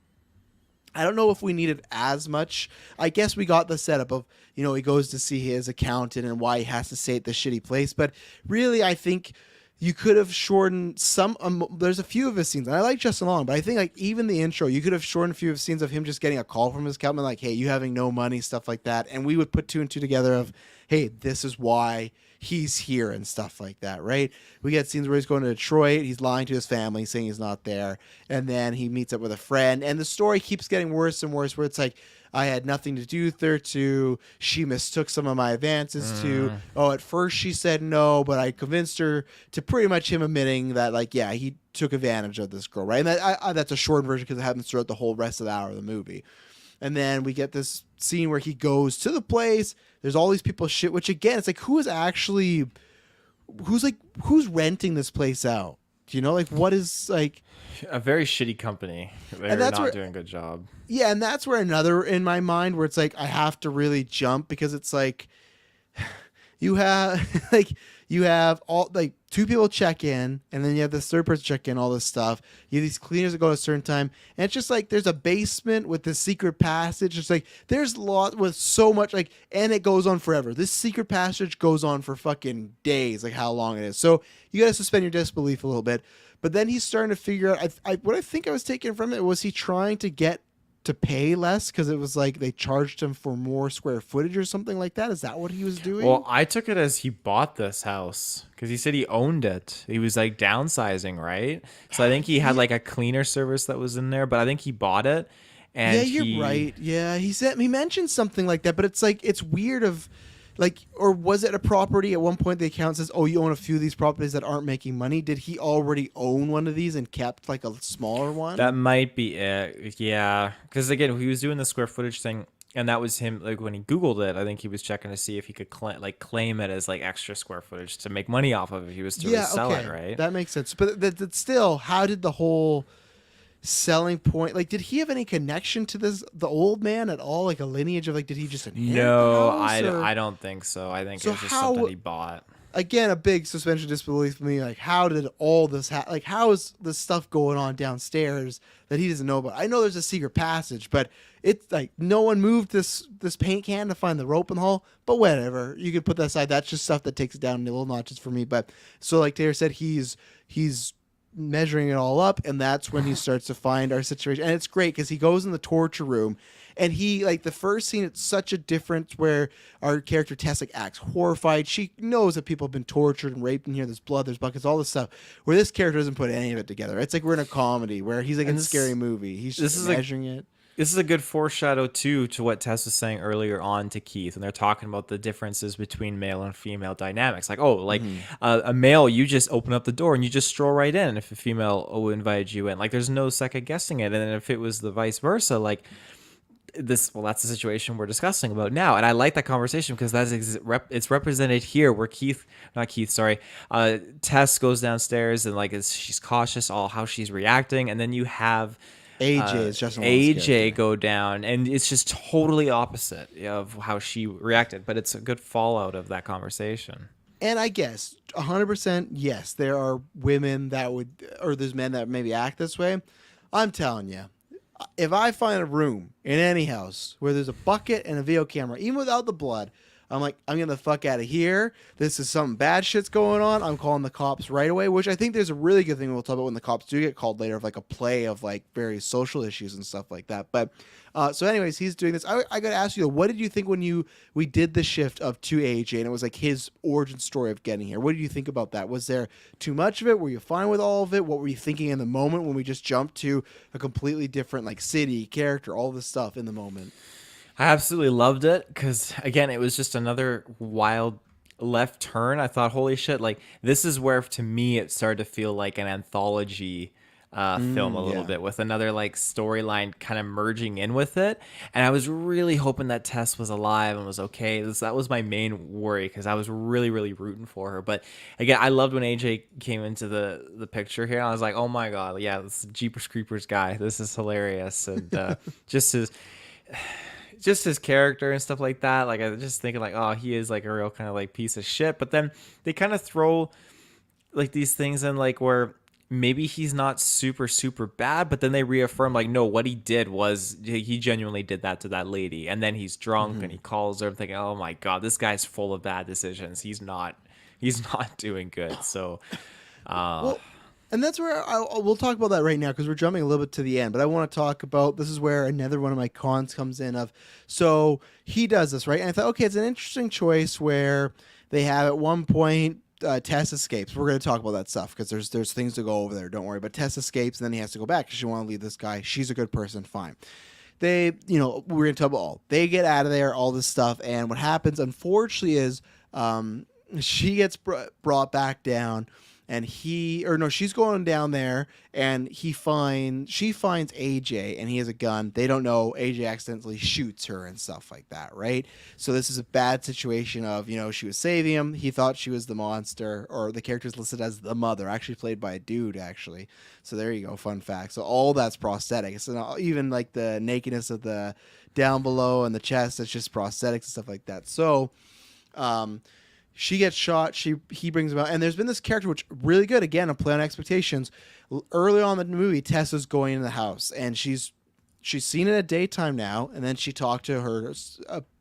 I don't know if we needed as much. I guess we got the setup of, he goes to see his accountant and why he has to stay at this shitty place. But really, I think you could have shortened some. There's a few of his scenes, and I like Justin Long, but I think like even the intro, you could have shortened a few of scenes of him just getting a call from his accountant, like, "Hey, you having no money," stuff like that, and we would put two and two together of, "Hey, this is why he's here," and stuff like that, right? We get scenes where he's going to Detroit, he's lying to his family, saying he's not there, and then he meets up with a friend, and the story keeps getting worse and worse, where it's like, I had nothing to do with her, to she mistook some of my advances, to, oh, at first she said no, but I convinced her, to pretty much him admitting that, like, yeah, he took advantage of this girl, right? And that's a short version because it happens throughout the whole rest of the hour of the movie. And then we get this scene where he goes to the place. There's all these people shit, which again, it's like, who's renting this place out? Do you know, like, what is, like, A very shitty company. They're not doing a good job. yeah, and that's where another in my mind where it's like I have to really jump, because it's like you have you have all like two people check in, and then you have this third person check in, all this stuff. You have these cleaners that go at a certain time, and it's just like there's a basement with this secret passage. It's like there's a lot with so much, like, and it goes on forever. This secret passage goes on for fucking days, like how long it is. So you got to suspend your disbelief a little bit. But then he's starting to figure out. What I think I was taking from it was he trying to get to pay less because it was like they charged him for more square footage or something like that. Is that what he was doing? Well, I took it as he bought this house because he said he owned it. He was like downsizing, right? So I think he had like a cleaner service that was in there, but I think he bought it. And yeah, you're right. Yeah, he mentioned something like that, but it's like it's weird of. Like, or was it a property at one point? The account says, "Oh, you own a few of these properties that aren't making money." Did he already own one of these and kept like a smaller one? That might be it. Yeah, because again, he was doing the square footage thing, and that was him. Like when he Googled it, I think he was checking to see if he could claim it as like extra square footage to make money off of it if he was to resell it, right? That makes sense. But that still, how did the whole selling point, like, did he have any connection to the old man at all, like a lineage of, like, did he just inherit No, the house, I don't think so. I think So it was just how- something he bought. again, a big suspension of disbelief for me, like, how did all this like, how is this stuff going on downstairs that he doesn't know about? I know there's a secret passage, but it's like no one moved this paint can to find the rope in the hall, but whatever, you could put that aside. That's just stuff that takes it down a little notches for me. But so, like Taylor said, he's measuring it all up, and that's when he starts to find our situation. And it's great because he goes in the torture room, and he, like, the first scene, it's such a difference where our character Tess, like, acts horrified. She knows that people have been tortured and raped in here. There's blood, there's buckets, all this stuff, where this character doesn't put any of it together. It's like we're in a comedy where he's like in a scary movie. He's just measuring it. This is a good foreshadow too to what Tess was saying earlier on to Keith, and they're talking about the differences between male and female dynamics. Like, oh, like a male, you just open up the door and you just stroll right in. If a female invited you in, like, there's no second guessing it. And then if it was the vice versa, like that's the situation we're discussing about now. And I like that conversation because it's represented here where Tess goes downstairs and like she's cautious, all how she's reacting, and then you have AJ go down, and it's just totally opposite of how she reacted. But it's a good fallout of that conversation. And I guess 100%, yes, there are women that would, or there's men that maybe act this way. I'm telling you, if I find a room in any house where there's a bucket and a video camera, even without the blood, I'm like, I'm getting the fuck out of here. This is some bad shit's going on. I'm calling the cops right away, which I think there's a really good thing we'll talk about when the cops do get called later, of like a play of like various social issues and stuff like that. But so anyways, he's doing this. I got to ask you, what did you think when we did the shift of to AJ and it was like his origin story of getting here? What did you think about that? Was there too much of it? Were you fine with all of it? What were you thinking in the moment when we just jumped to a completely different like city, character, all this stuff in the moment? I absolutely loved it because, again, it was just another wild left turn. I thought, holy shit, like, this is where, to me, it started to feel like an anthology film a little Yeah. bit, with another like storyline kind of merging in with it. And I was really hoping that Tess was alive and was okay. That was my main worry, because I was really, really rooting for her. But again, I loved when AJ came into the picture here. I was like, oh my God, yeah, this is Jeepers Creepers guy. This is hilarious. And just his character and stuff like that. Like, I was just thinking like, oh, he is like a real kind of like piece of shit. But then they kind of throw like these things in, like where maybe he's not super super bad, but then they reaffirm like, no, what he did was he genuinely did that to that lady. And then he's drunk and he calls her. I'm thinking, oh my God, this guy's full of bad decisions. He's not doing good. So Well, and that's where we'll talk about that right now, because we're jumping a little bit to the end. But I want to talk about, this is where another one of my cons comes in of, so he does this, right? And I thought, okay, it's an interesting choice where they have at one point Tess escapes. We're going to talk about that stuff because there's things to go over there. Don't worry. But Tess escapes, and then he has to go back because she want to leave this guy. She's a good person. Fine. They, we're going to talk about all. They get out of there, all this stuff. And what happens, unfortunately, is she gets brought back down. And she's going down there, and she finds AJ, and he has a gun. They don't know. AJ accidentally shoots her and stuff like that, right? So this is a bad situation of, she was saving him. He thought she was the monster, or the character's listed as the mother, actually played by a dude, actually. So there you go, fun fact. So all that's prosthetic. So even like the nakedness of the down below and the chest, it's just prosthetics and stuff like that. So, she gets shot. He brings him out, and there's been this character which really good. Again, a play on expectations. Early on in the movie, Tessa's going in the house, and she's seen it at daytime now. And then she talked to her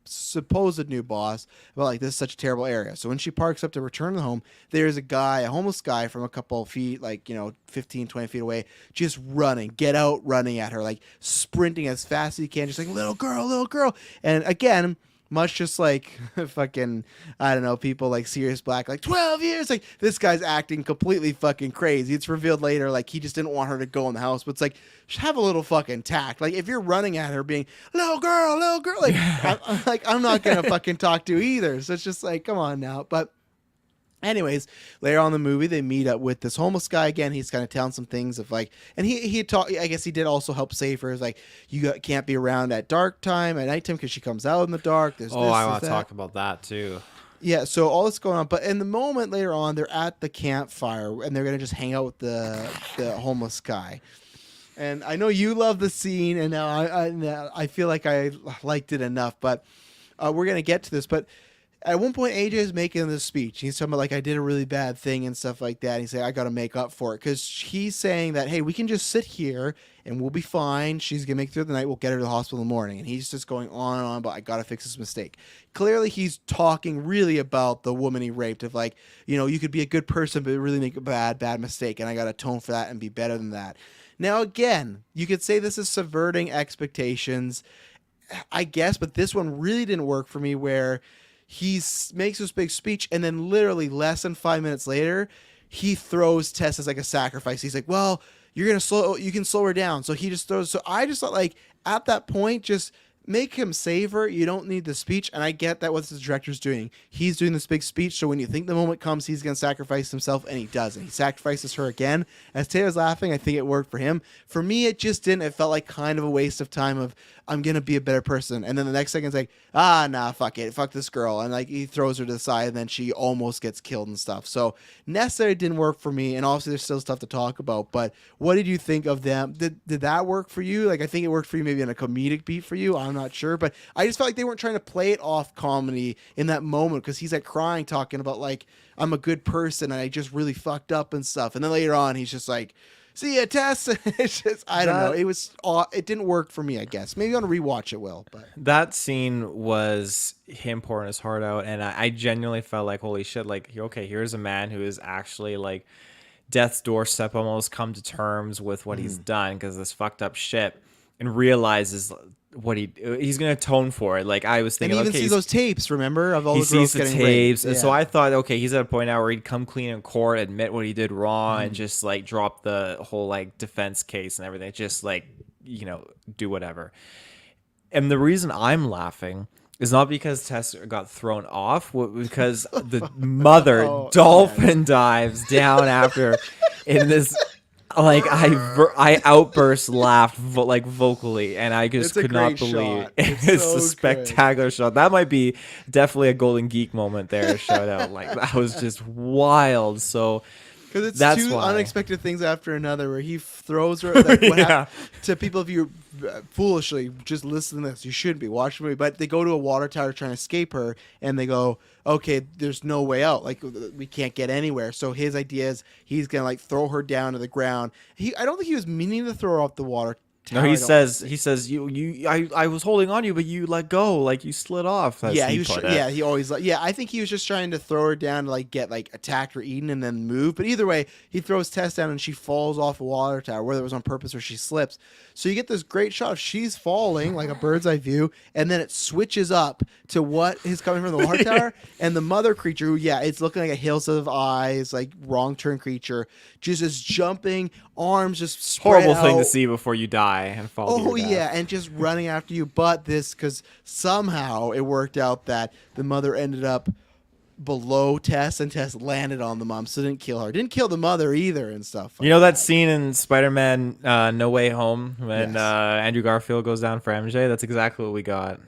supposed new boss about like, this is such a terrible area. So when she parks up to return to the home, there's a homeless guy from a couple of feet, like 15, 20 feet away, just running at her, like sprinting as fast as he can, just like, little girl. And again, much just like fucking, I don't know, people like Sirius Black, like 12 years. Like, this guy's acting completely fucking crazy. It's revealed later, like, he just didn't want her to go in the house. But it's like, have a little fucking tact. Like, if you're running at her being, little girl, like, I'm not going to fucking talk to you either. So it's just like, come on now. But anyways, later on in the movie, they meet up with this homeless guy again. He's kind of telling some things of like, and he taught, I guess he did also help save her. It's like, can't be around at nighttime, because she comes out in the dark. There's I want to talk about that too. Yeah, so all this going on, but in the moment later on, they're at the campfire and they're gonna just hang out with the homeless guy. And I know you love the scene, and now I feel like I liked it enough, but we're gonna get to this, but. At one point, AJ is making this speech. He's talking about, like, I did a really bad thing and stuff like that. He's saying, I got to make up for it. Because he's saying that, hey, we can just sit here and we'll be fine. She's going to make it through the night. We'll get her to the hospital in the morning. And he's just going on and on about, I got to fix this mistake. Clearly, he's talking really about the woman he raped. Of like, you could be a good person, but really make a bad mistake. And I got to atone for that and be better than that. Now, again, you could say this is subverting expectations, I guess. But this one really didn't work for me, where he makes this big speech, and then literally less than 5 minutes later, he throws Tess as like a sacrifice. He's like, well, you can slow her down. So he just throws. So I just thought, like, at that point, just make him save her. You don't need the speech. And I get that what the director's doing. He's doing this big speech. So when you think the moment comes, he's going to sacrifice himself, and he doesn't. He sacrifices her again. As Taylor's laughing, I think it worked for him. For me, it just didn't. It felt like kind of a waste of time of, I'm going to be a better person. And then the next second, it's like, nah, fuck it. Fuck this girl. And like, he throws her to the side, and then she almost gets killed and stuff. So necessarily didn't work for me. And obviously there's still stuff to talk about, but what did you think of them? Did that work for you? Like, I think it worked for you maybe on a comedic beat for you. I'm not sure, but I just felt like they weren't trying to play it off comedy in that moment, because he's like crying, talking about like, I'm a good person and I just really fucked up and stuff. And then later on, he's just like, see ya, Tess. It's just, I don't know. It didn't work for me, I guess. Maybe on a rewatch it will. But that scene was him pouring his heart out, and I genuinely felt like, holy shit, like, okay, here's a man who is actually like death's doorstep, almost come to terms with what he's done, because this fucked up shit, and realizes what he's gonna atone for it. Like, I was thinking, and he even sees those tapes, remember, of all the girls sees the getting tapes, raped. and so I thought, okay, he's at a point now where he'd come clean in court, admit what he did wrong, and just like drop the whole like defense case and everything, just like, do whatever. And the reason I'm laughing is not because Tess got thrown off, because the mother dolphin dives down after in this like I outburst laughed like vocally, and I just It's a could not great believe shot. It's it's a so good. spectacular shot. That might be definitely a golden geek moment there. Shout out, like that was just wild. So Because it's that's two why. unexpected things after another where he throws her, like, what happened Yeah, to people, if you foolishly just listen to this, you shouldn't be watching the movie, but they go to a water tower trying to escape her, and they go, okay, there's no way out. Like, we can't get anywhere. So his idea is he's going to, like, throw her down to the ground. I don't think he was meaning to throw her off the water no, tower. I don't he think. says I was holding on to you, but you let go, like you slid off, as Yeah, he he was. put it. Yeah, he always. Yeah, I think he was just trying to throw her down to, like, get, like, attacked or eaten and then move. But either way, he throws Tess down and she falls off a water tower, whether it was on purpose or she slips. So you get this great shot of she's falling, like a bird's eye view, and then it switches up to what is coming from the water tower, and the mother creature, who, yeah, it's looking like a Hills of Eyes, like, wrong turn creature, just is jumping, arms just spread Horrible thing to out. see before you die and fall to Oh your yeah, death. and just running after you. But this, because somehow it worked out that the mother ended up below Tess, and Tess landed on the mom, so didn't kill her. Didn't kill the mother either, and stuff You like know that that. scene in Spider-Man No Way Home when Yes. Andrew Garfield goes down for MJ? That's exactly what we got.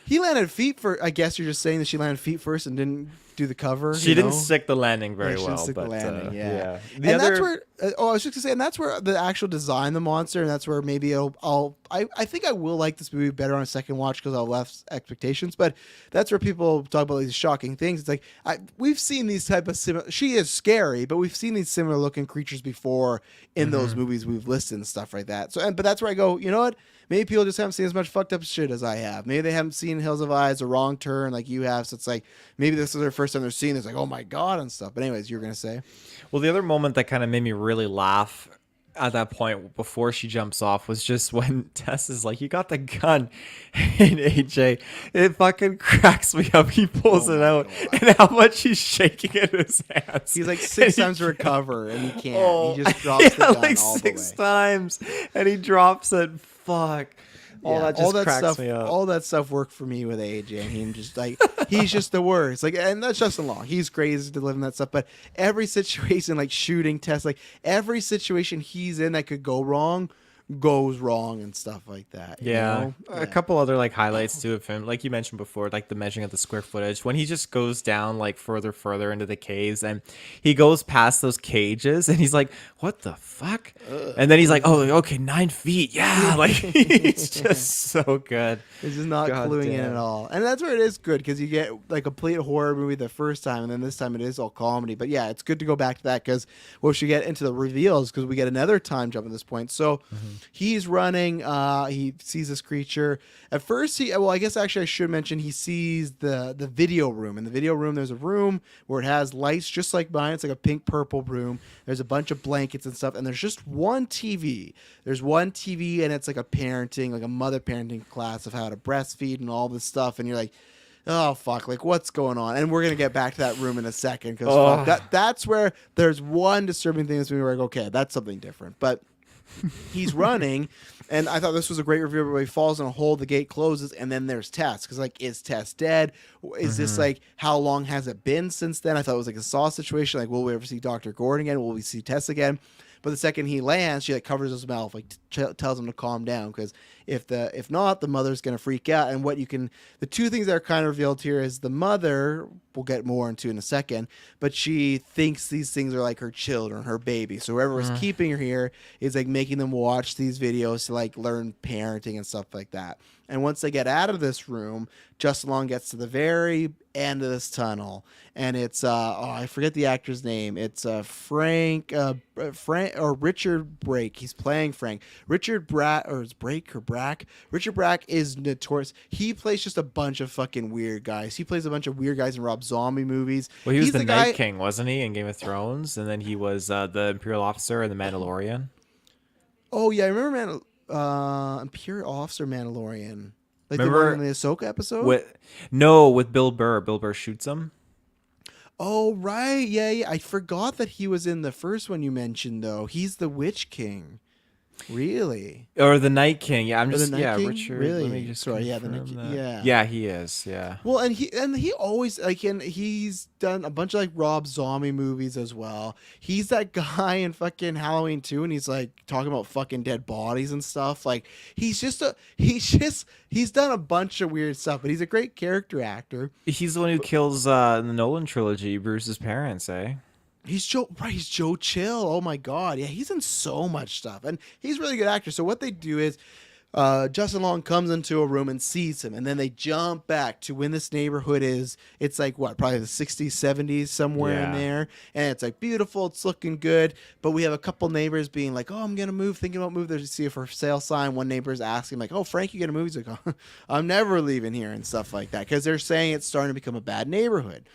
He landed feet first. I guess you're just saying that she landed feet first and didn't do the cover. She didn't stick the landing very Yeah, she didn't well, stick the but landing, yeah. The And other, that's where. I was just gonna say, and that's where the actual design the monster, and that's where maybe I think I will like this movie better on a second watch because I'll less expectations. But that's where people talk about these shocking things. It's like we've seen these type of similar. She is scary, but we've seen these similar looking creatures before in those movies we've listed and stuff like that. So, but that's where I go. You know what? Maybe people just haven't seen as much fucked up shit as I have. Maybe they haven't seen Hills of Eyes, A Wrong Turn, like you have. So it's like maybe this is their first time they're seeing this. Like, oh my god, and stuff. But anyways, you're gonna say. well, the other moment that kind of made me really laugh at that point before she jumps off was just when Tess is like, "You got the gun," and AJ, it fucking cracks me up. He pulls Oh it my out, God. and how much he's shaking in his hands. He's like And six he times to recover, and he can't. Oh, He just drops the yeah, gun like all six the way. times, and he drops it. Fuck. All Yeah, that just cracks stuff, me up. all that stuff worked for me with AJ, and him just like he's just the worst. Like, and that's Justin Long. He's crazy to live in that stuff. But every situation, like shooting tests, like every situation he's in that could go wrong, goes wrong and stuff like that. you Yeah. know? A Yeah. couple other like highlights too of him, like you mentioned before, like the measuring of the square footage when he just goes down like further into the caves, and he goes past those cages, and he's like, "What the fuck?" And then he's like, "Oh, okay, 9 feet, yeah." Like he's just so good. It's just not God cluing in damn. at all. And that's where it is good because you get like a complete horror movie the first time, and then this time it is all comedy. But yeah, it's good to go back to that because once you get into the reveals, because we get another time jump at this point. So he's running, he sees this creature. At first, I guess actually I should mention he sees the video room. In the video room, there's a room where it has lights just like mine. It's like a pink purple room. There's a bunch of blankets and stuff, and there's just one TV. There's one TV, and it's like a parenting, like a mother parenting class of how to breastfeed and all this stuff. And you're like, oh fuck, like what's going on? And we're gonna get back to that room in a second because Oh. that's where there's one disturbing thing in this movie where I go, okay, that's something different. But he's running, and I thought this was a great review where he falls in a hole, the gate closes, and then there's Tess. Because, like, is Tess dead? Is this, like, how long has it been since then? I thought it was like a Saw situation. Like, will we ever see Dr. Gordon again? Will we see Tess again? But the second he lands, she, like, covers his mouth, like, tells him to calm down. Because if not, the mother's going to freak out. And the two things that are kind of revealed here is the mother, we'll get more into in a second, but she thinks these things are like her children, her baby. So whoever was keeping her here is like making them watch these videos to like learn parenting and stuff like that. And once they get out of this room, Justin Long gets to the very end of this tunnel, and it's I forget the actor's name. It's Frank or Richard Brake. He's playing Frank. Richard Brack, or is Brake or Brack? Richard Brack is notorious. He plays just a bunch of fucking weird guys. He plays a bunch of weird guys in Rob Zombie movies. Well, he was He's the guy. Night King, wasn't he, in Game of Thrones? And then he was the Imperial Officer in The Mandalorian. Oh yeah, I remember Imperial Officer Mandalorian. Like Remember the one in the Ahsoka episode? with Bill Burr. Bill Burr shoots him. Oh right, yeah. I forgot that he was in the first one you mentioned though. He's the Witch King. Really? Or the Night King. Yeah, I'm Or the just Night yeah, King? Richard. Let me Really? just Sorry, yeah, the Night confirm King. that. Yeah. Yeah, he is. Yeah. Well, and he always like, and he's done a bunch of like Rob Zombie movies as well. He's that guy in fucking Halloween 2, and he's like talking about fucking dead bodies and stuff. Like he's done a bunch of weird stuff, but he's a great character actor. He's the one who kills in the Nolan trilogy Bruce's parents, eh? He's Joe, right? He's Joe Chill. Oh my god, yeah, he's in so much stuff, and he's a really good actor. So what they do is, Justin Long comes into a room and sees him, and then they jump back to when this neighborhood is. It's like what, probably the 60s, 70s, somewhere in Yeah. there, and it's like beautiful. It's looking good, but we have a couple neighbors being like, "Oh, I'm gonna move," thinking about moving. There's see a for sale sign. One neighbor's asking like, "Oh, Frank, you gonna move?" He's like, "Oh, I'm never leaving here," and stuff like that, because they're saying it's starting to become a bad neighborhood.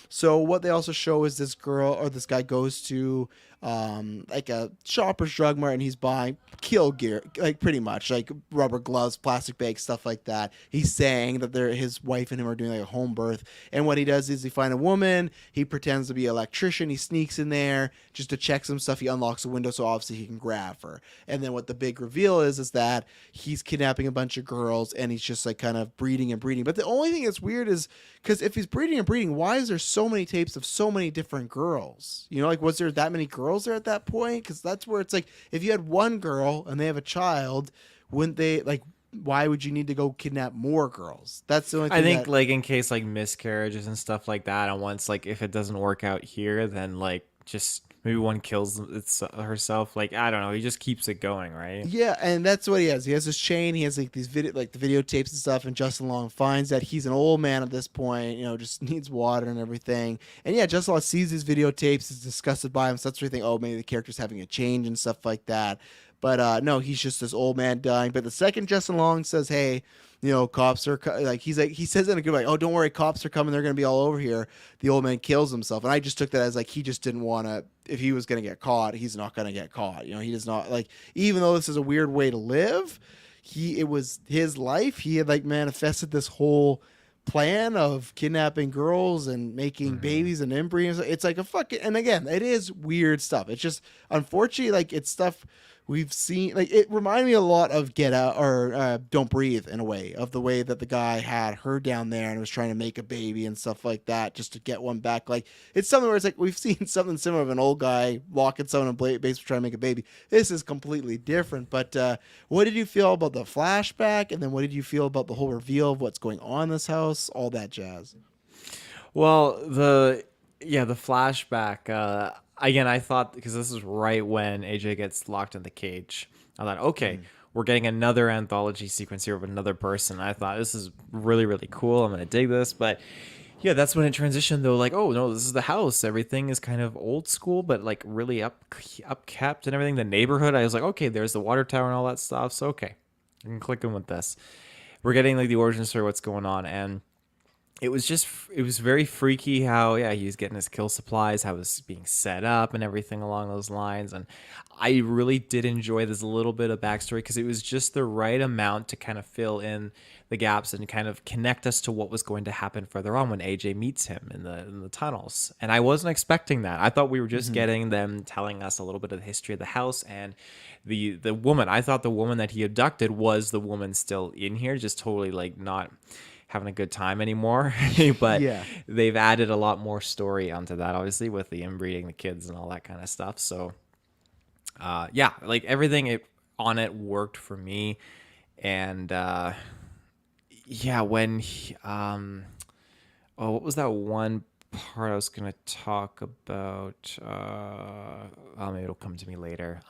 So what they also show is this girl or this guy goes to like a Shoppers Drug Mart, and he's buying kill gear, like pretty much like rubber gloves, plastic bags, stuff like that. He's saying that his wife and him are doing like a home birth, and what he does is he finds a woman. He pretends to be an electrician. He sneaks in there just to check some stuff. He unlocks a window so obviously he can grab her. And then what the big reveal is that he's kidnapping a bunch of girls, and he's just like kind of breeding and breeding. But the only thing that's weird is because if he's breeding and breeding, why is there so many tapes of so many different girls? You know, like was there that many girls there at that point? Because that's where it's like, if you had one girl and they have a child, wouldn't they like? Why would you need to go kidnap more girls? That's the only thing. I think like in case like miscarriages and stuff like that, and once like if it doesn't work out here, then like just maybe one kills herself. Like I don't know, he just keeps it going, right? Yeah, and that's what he has. He has this chain. He has like these like the videotapes and stuff. And Justin Long finds that he's an old man at this point. You know, just needs water and everything. And yeah, Justin Long sees these videotapes. Is disgusted by him. So that's where you think, oh, maybe the character's having a change and stuff like that. But no, he's just this old man dying. But the second Justin Long says, "Hey, you know, cops are like," he says in a good way, "Oh, don't worry, cops are coming. They're gonna be all over here." The old man kills himself, and I just took that as like he just didn't want to. If he was gonna get caught, he's not gonna get caught. You know, he does not like. Even though this is a weird way to live, it was his life. He had like manifested this whole plan of kidnapping girls and making babies and embryos. It's like a fucking, and again, it is weird stuff. It's just unfortunately like it's stuff we've seen. Like it reminded me a lot of Get Out or Don't Breathe in a way, of the way that the guy had her down there and was trying to make a baby and stuff like that just to get one back. Like it's something where it's like we've seen something similar of an old guy locking someone in basement trying to make a baby. This is completely different. But what did you feel about the flashback, and then what did you feel about the whole reveal of what's going on in this house, all that jazz? Well, the flashback. Again, I thought because this is right when AJ gets locked in the cage. I thought, okay, we're getting another anthology sequence here of another person. I thought this is really really cool. I'm gonna dig this, but yeah, that's when it transitioned though. Like, oh no, this is the house. Everything is kind of old school, but like really upkept and everything. The neighborhood. I was like, okay, there's the water tower and all that stuff. So okay, I can click in with this. We're getting like the origin story, what's going on, and it was very freaky how yeah he was getting his kill supplies, how it was being set up and everything along those lines. And I really did enjoy this little bit of backstory because it was just the right amount to kind of fill in the gaps and kind of connect us to what was going to happen further on when AJ meets him in the tunnels. And I wasn't expecting that. I thought we were just getting them telling us a little bit of the history of the house and the woman. I thought the woman that he abducted was the woman still in here, just totally like not having a good time anymore. But Yeah. they've added a lot more story onto that, obviously, with the inbreeding the kids and all that kind of stuff. So yeah, like everything on it worked for me. And yeah, when oh, what was that one part I was gonna talk about? Oh, maybe it'll come to me later.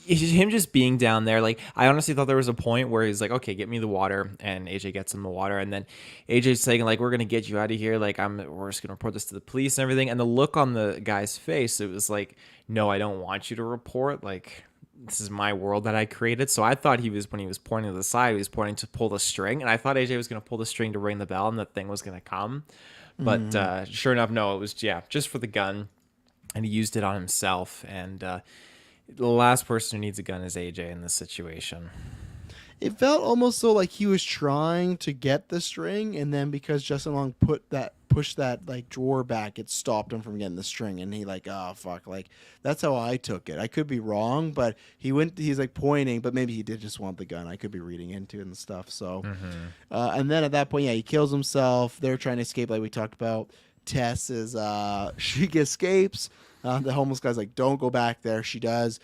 Him just being down there, like I honestly thought there was a point where he's like, okay, get me the water, and AJ gets him the water, and then AJ's saying like, we're gonna get you out of here, like we're just gonna report this to the police and everything. And the look on the guy's face, it was like, no, I don't want you to report, like this is my world that I created. So I thought when he was pointing to the side, he was pointing to pull the string, and I thought AJ was gonna pull the string to ring the bell and the thing was gonna come. But sure enough, no, it was just for the gun, and he used it on himself. And the last person who needs a gun is AJ in this situation. It felt almost so like he was trying to get the string, and then because Justin Long pushed that like drawer back, it stopped him from getting the string, and he like, oh fuck, like that's how I took it. I could be wrong, but he's like pointing, but maybe he did just want the gun. I could be reading into it and stuff. So, and then at that point, yeah, he kills himself. They're trying to escape, like we talked about. Tess is she escapes. The homeless guy's like, don't go back there. She does.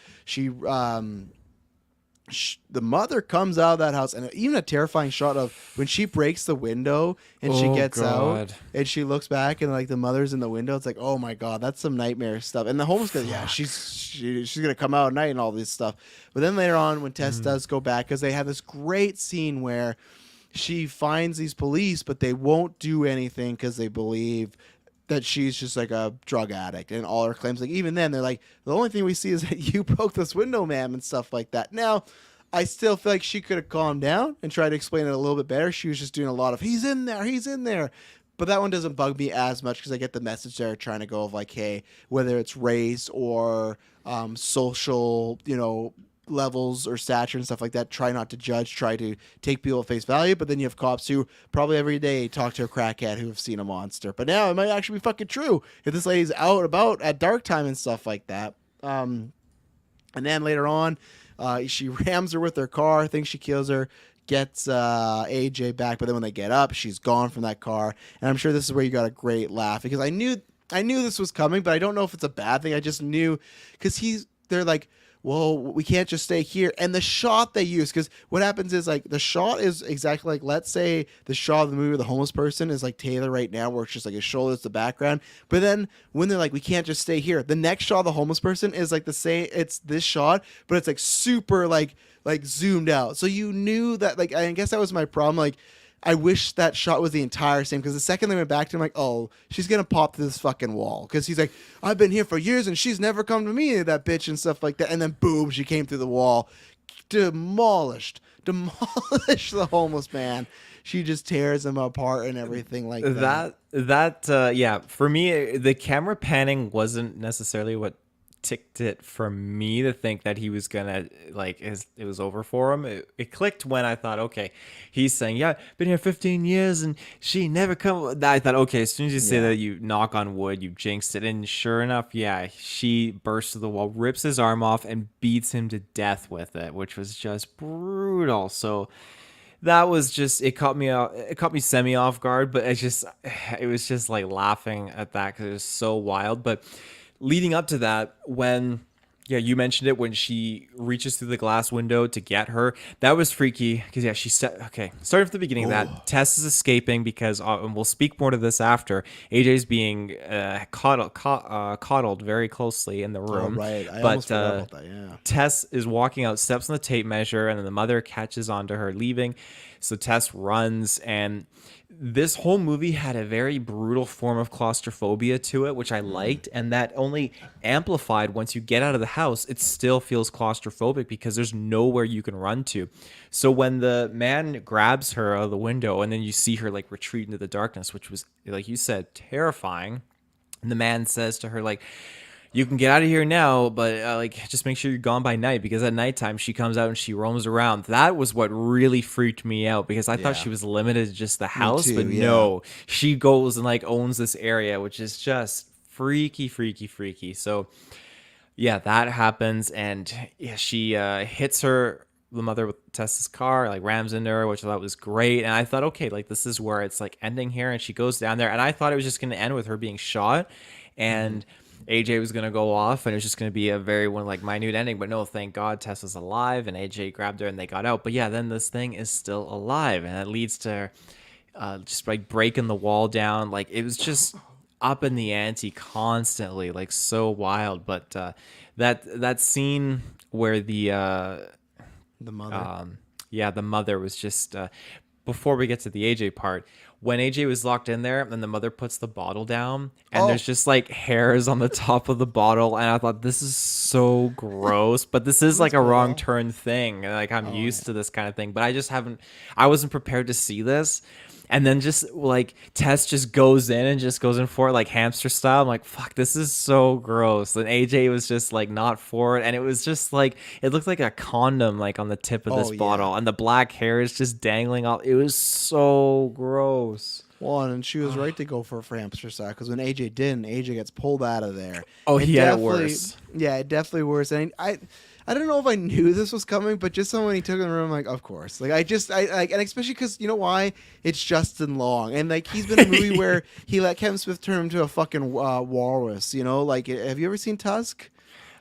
The mother comes out of that house, and even a terrifying shot of when she breaks the window and she gets out and she looks back and like the mother's in the window. It's like, oh my god, that's some nightmare stuff. And the homeless guy, yeah, she's gonna come out at night and all this stuff. But then later on, when Tess does go back, because they have this great scene where she finds these police, but they won't do anything because they believe that she's just like a drug addict, and all her claims, like even then they're like, the only thing we see is that you broke this window, ma'am, and stuff like that. Now I still feel like she could have calmed down and tried to explain it a little bit better. She was just doing a lot of he's in there, but that one doesn't bug me as much because I get the message they're trying to go of like, hey, whether it's race or social, levels or stature and stuff like that, try not to judge, try to take people at face value. But then you have cops who probably every day talk to a crackhead who have seen a monster. But now it might actually be fucking true if this lady's out about at dark time and stuff like that. And then later on, she rams her with her car, thinks she kills her, gets AJ back, but then when they get up, she's gone from that car. And I'm sure this is where you got a great laugh, because I knew this was coming, but I don't know if it's a bad thing. I just knew, because they're like, well, we can't just stay here. And the shot they use, because what happens is like the shot is exactly like, let's say the shot of the movie of the homeless person is like Taylor right now, where it's just like his shoulders, the background. But then when they're like, we can't just stay here, the next shot of the homeless person is like the same. It's this shot, but it's like super like zoomed out. So you knew that, like, I guess that was my problem. Like, I wish that shot was the entire same, because the second they went back to him, like, oh, she's going to pop through this fucking wall. Because he's like, I've been here for years and she's never come to me, that bitch, and stuff like that. And then boom, she came through the wall. Demolished the homeless man. She just tears him apart and everything like that. Yeah, for me, the camera panning wasn't necessarily what ticked it for me to think that he was gonna it was over for him. It clicked when I thought, okay, he's saying, yeah, been here 15 years and she never come. I thought, okay, as soon as you say that, you knock on wood, you jinxed it. And sure enough, yeah, she bursts through the wall, rips his arm off, and beats him to death with it, which was just brutal. So that was just, it caught me semi off guard, but it was just like laughing at that because it was so wild. But leading up to that, when you mentioned it, when she reaches through the glass window to get her, that was freaky because starting from the beginning of that, Tess is escaping because and we'll speak more to this after, AJ's being coddled very closely in the room. Oh, right. I almost forgot about that. Yeah. Tess is walking out, steps on the tape measure, and then the mother catches onto her leaving. So Tess runs, and this whole movie had a very brutal form of claustrophobia to it, which I liked, and that only amplified once you get out of the house. It still feels claustrophobic because there's nowhere you can run to. So when the man grabs her out of the window, and then you see her like retreat into the darkness, which was, like you said, terrifying, and the man says to her, like, you can get out of here now, but just make sure you're gone by night, because at nighttime she comes out and she roams around. That was what really freaked me out, because I thought she was limited to just the house, but no, she goes and like owns this area, which is just freaky. So yeah, that happens, and she hits the mother with Tess's car, like rams into her, which I thought was great. And I thought, okay, like this is where it's like ending here, and she goes down there, and I thought it was just going to end with her being shot, and AJ was going to go off, and it was just going to be a very minute ending. But no, thank God Tess was alive, and AJ grabbed her and they got out. But yeah, then this thing is still alive, and it leads to just like breaking the wall down. Like, it was just up in the ante constantly, like so wild. But that scene where the mother, the mother was just before we get to the AJ part, when AJ was locked in there and the mother puts the bottle down and there's just like hairs on the top of the bottle, and I thought, this is so gross, but this is like a wrong turn thing. Like, I'm used to this kind of thing, but I wasn't prepared to see this. And then just like Tess just goes in and just goes in for it like hamster style. I'm like, fuck, this is so gross. And AJ was just like not for it. And it was just like, it looked like a condom like on the tip of this Oh bottle. yeah. And the black hair is just dangling off. It was so gross. Well, and she was right to go for hamster style because when AJ didn't, AJ gets pulled out of there. Oh, It he had it definitely, worse. yeah, it definitely worse. And I don't know if I knew this was coming, but just when he took it in the room, I'm like, of course. Like I like, and especially because you know why? It's Justin Long, and like he's been in a movie where he let Kevin Smith turn him into a fucking walrus. You know, like have you ever seen Tusk?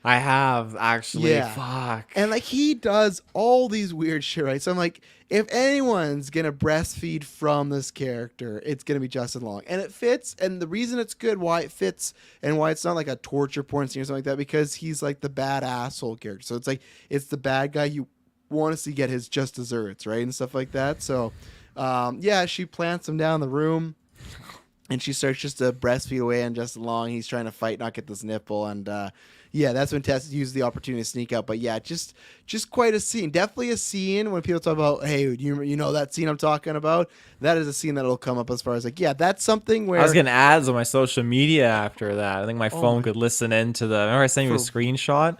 I have actually. Yeah. Fuck. And like he does all these weird shit, right? So I'm like, if anyone's gonna breastfeed from this character, it's gonna be Justin Long, and it fits. And the reason it's good, why it fits, and why it's not like a torture porn scene or something like that, because he's like the bad asshole character. So it's like it's the bad guy you want to see get his just desserts, right, and stuff like that. So, yeah, she plants him down the room. And she starts just to breastfeed away on Justin Long. He's trying to fight, not get this nipple, and yeah, that's when Tess used the opportunity to sneak out. But yeah, just quite a scene. Definitely a scene when people talk about, hey, you know that scene I'm talking about. That is a scene that'll come up as far as like, yeah, that's something where I was getting ads on my social media after that. I think my phone my- could listen into the. Remember I sent you a For- screenshot?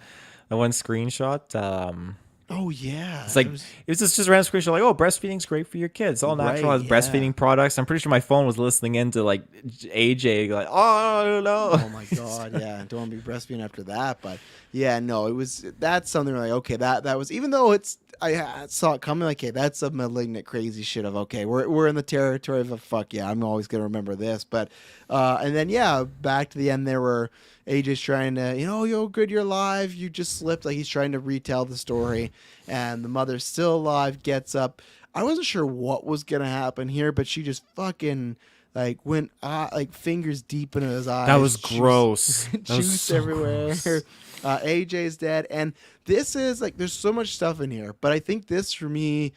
The one screenshot. oh yeah, It's like There's- it was just random screenshot like, oh, breastfeeding's great for your kids. All natural Right, has yeah. breastfeeding products. I'm pretty sure my phone was listening into like AJ like, oh no. oh my god, yeah, don't want to be breastfeeding after that. But yeah, no, it was that's something like okay, that was even though it's I saw it coming like, okay, that's a malignant crazy shit of okay, we're in the territory of a fuck yeah, I'm always gonna remember this. But and then yeah, back to the end there were AJ's trying to, yo, good, you're alive. You just slipped. Like he's trying to retell the story, and the mother's still alive. Gets up. I wasn't sure what was gonna happen here, but she just fucking like went like fingers deep into his eyes. That was Juice- gross. That was Juice so everywhere. gross. AJ's dead, and this is like there's so much stuff in here, but I think this for me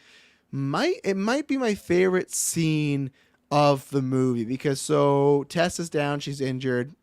might be my favorite scene of the movie because so Tess is down, she's injured.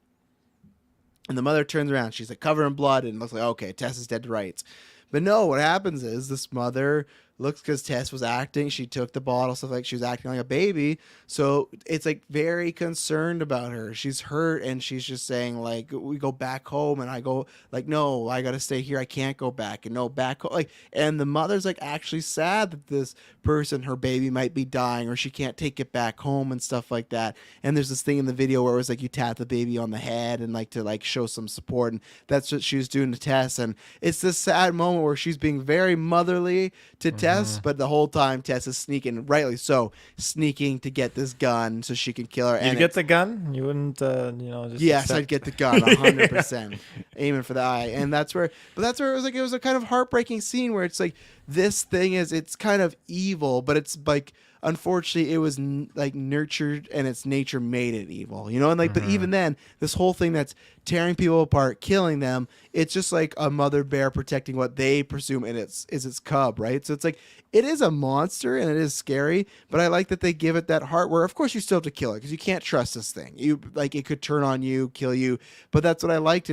And the mother turns around. She's like covered in blood and looks like, okay, Tess is dead to rights. But no, what happens is this mother looks because Tess was acting. She took the bottle, stuff like she was acting like a baby. So it's like very concerned about her. She's hurt and she's just saying like, we go back home. And I go like, no, I got to stay here. I can't go back. And no, back home. Like, and the mother's like actually sad that this person, her baby might be dying or she can't take it back home and stuff like that. And there's this thing in the video where it was like you tap the baby on the head and like to like show some support. And that's what she was doing to Tess. And it's this sad moment where she's being very motherly to Tess, but the whole time Tess is sneaking, rightly so, sneaking to get this gun so she can kill her. You And get the gun? You wouldn't just yes, accept- I'd get the gun 100%, aiming for the eye. And that's where it was like it was a kind of heartbreaking scene where it's like this thing is it's kind of evil, but it's like unfortunately it was like nurtured and its nature made it evil, and like but even then this whole thing that's tearing people apart, killing them, it's just like a mother bear protecting what they presume is its cub, right? So it's like it is a monster and it is scary, but I like that they give it that heart where of course you still have to kill it because you can't trust this thing. You like it could turn on you, kill you, but that's what I liked.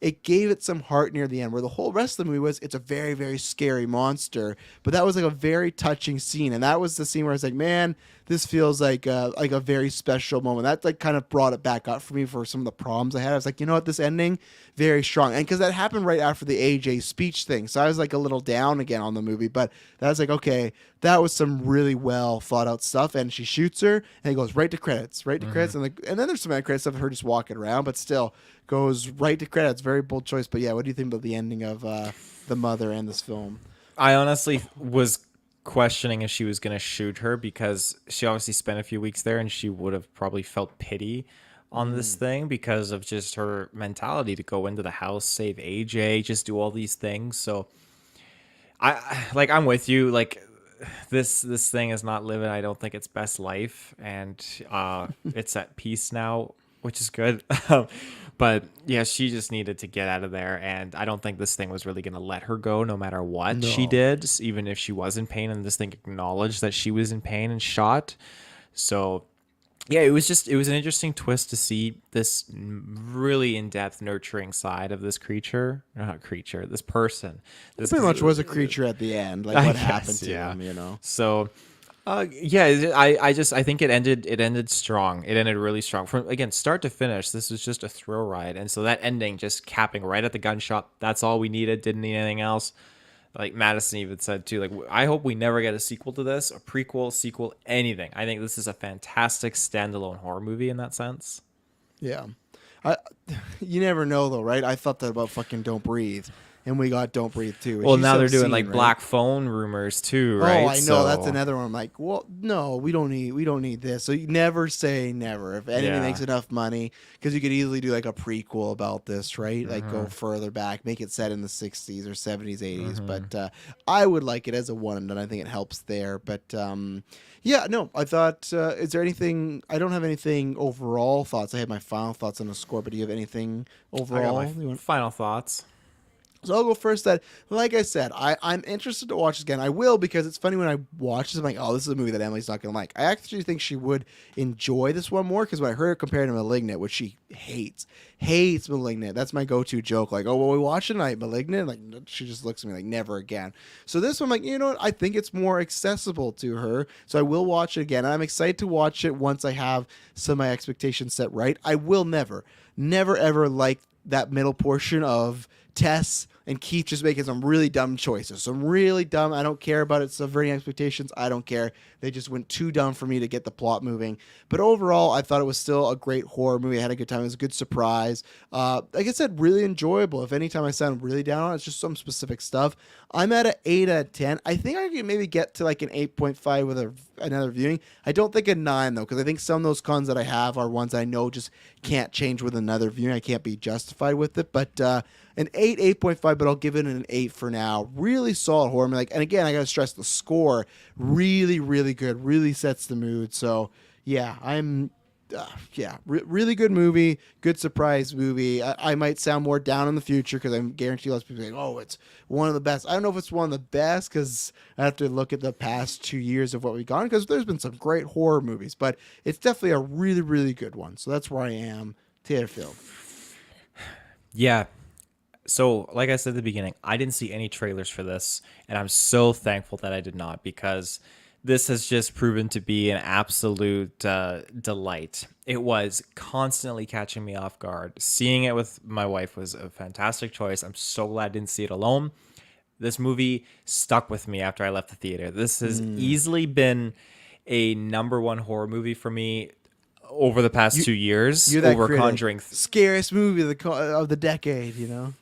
It gave it some heart near the end where the whole rest of the movie was it's a very, very scary monster, but that was like a very touching scene. And that was the scene where I was like, man, this feels like a very special moment. That like kind of brought it back up for me for some of the problems I had. I was like, you know what, this ending, very strong. And because that happened right after the AJ speech thing. So I was like a little down again on the movie, but that was like, okay, that was some really well thought out stuff. And she shoots her and it goes right to credits. And then there's some end credits of her just walking around, but still goes right to credits. Very bold choice. But yeah, what do you think about the ending of The Mother and this film? I honestly was questioning if she was going to shoot her because she obviously spent a few weeks there and she would have probably felt pity on this thing because of just her mentality to go into the house, save AJ, just do all these things. So I'm with you. Like this thing is not living, I don't think, its best life, and it's at peace now, which is good. But yeah, she just needed to get out of there, and I don't think this thing was really going to let her go no matter what she did, even if she was in pain, and this thing acknowledged that she was in pain and shot. So yeah, it was an interesting twist to see this really in-depth nurturing side of this this person. This Pretty much was a creature at the end. Like what happened to him, So Yeah, I think it ended strong. It ended really strong from again start to finish. This was just a thrill ride, and so that ending just capping right at the gun shop. That's all we needed. Didn't need anything else. Like Madison even said too. Like I hope we never get a sequel to this, a prequel, sequel, anything. I think this is a fantastic standalone horror movie in that sense. Yeah. I, you never know though, right? I thought that about fucking Don't Breathe, and we got Don't Breathe too. Which Well, you now still they're have doing seen, like right? black phone rumors too, Oh, right? I know. That's another one. I'm like, well, no, we don't need this. So you never say never. If anything Yeah. makes enough money, because you could easily do like a prequel about this, right? Like go Mm-hmm. further back, make it set in the 60s or 70s, 80s. Mm-hmm. But I would like it as a one and done. I think it helps there. But yeah, no, I thought, is there anything? I don't have anything overall thoughts. I had my final thoughts on the score, but do you have anything I got overall? my You want- final thoughts. So I'll go first. That, like I said, I'm interested to watch this again. I will because it's funny when I watch this, I'm like, oh, this is a movie that Emily's not going to like. I actually think she would enjoy this one more because when I heard her compared to Malignant, which she hates Malignant. That's my go-to joke. Like, oh, well, we watched tonight, Malignant. Like, she just looks at me like, never again. So this one, like, you know what? I think it's more accessible to her. So I will watch it again. And I'm excited to watch it once I have some of my expectations set right. I will never, ever like that middle portion of Tess and Keith just making some really dumb choices. Some really dumb. I don't care about it subverting expectations. I don't care. They just went too dumb for me to get the plot moving. But overall, I thought it was still a great horror movie. I had a good time. It was a good surprise. Like I said, really enjoyable. If anytime I sound really down on it, it's just some specific stuff. I'm at an 8 out of 10. I think I can maybe get to like an 8.5 with another viewing. I don't think a 9 though, because I think some of those cons that I have are ones I know just can't change with another viewing. I can't be justified with it. But an 8, 8.5, but I'll give it an 8 for now. Really solid horror. I mean, like, and again, I gotta stress the score. Really, really good. Really sets the mood. So yeah, really good movie. Good surprise movie. I might sound more down in the future because I'm guarantee lots of people saying, "Oh, it's one of the best." I don't know if it's one of the best because I have to look at the past 2 years of what we've gone because there's been some great horror movies, but it's definitely a really, really good one. So that's where I am. Taylor Phil. Yeah. So, like I said at the beginning, I didn't see any trailers for this, and I'm so thankful that I did not because this has just proven to be an absolute delight. It was constantly catching me off guard. Seeing it with my wife was a fantastic choice. I'm so glad I didn't see it alone. This movie stuck with me after I left the theater. This has easily been a number one horror movie for me over the past 2 years. You're that Over critic. Conjuring, Scariest movie of the decade, you know?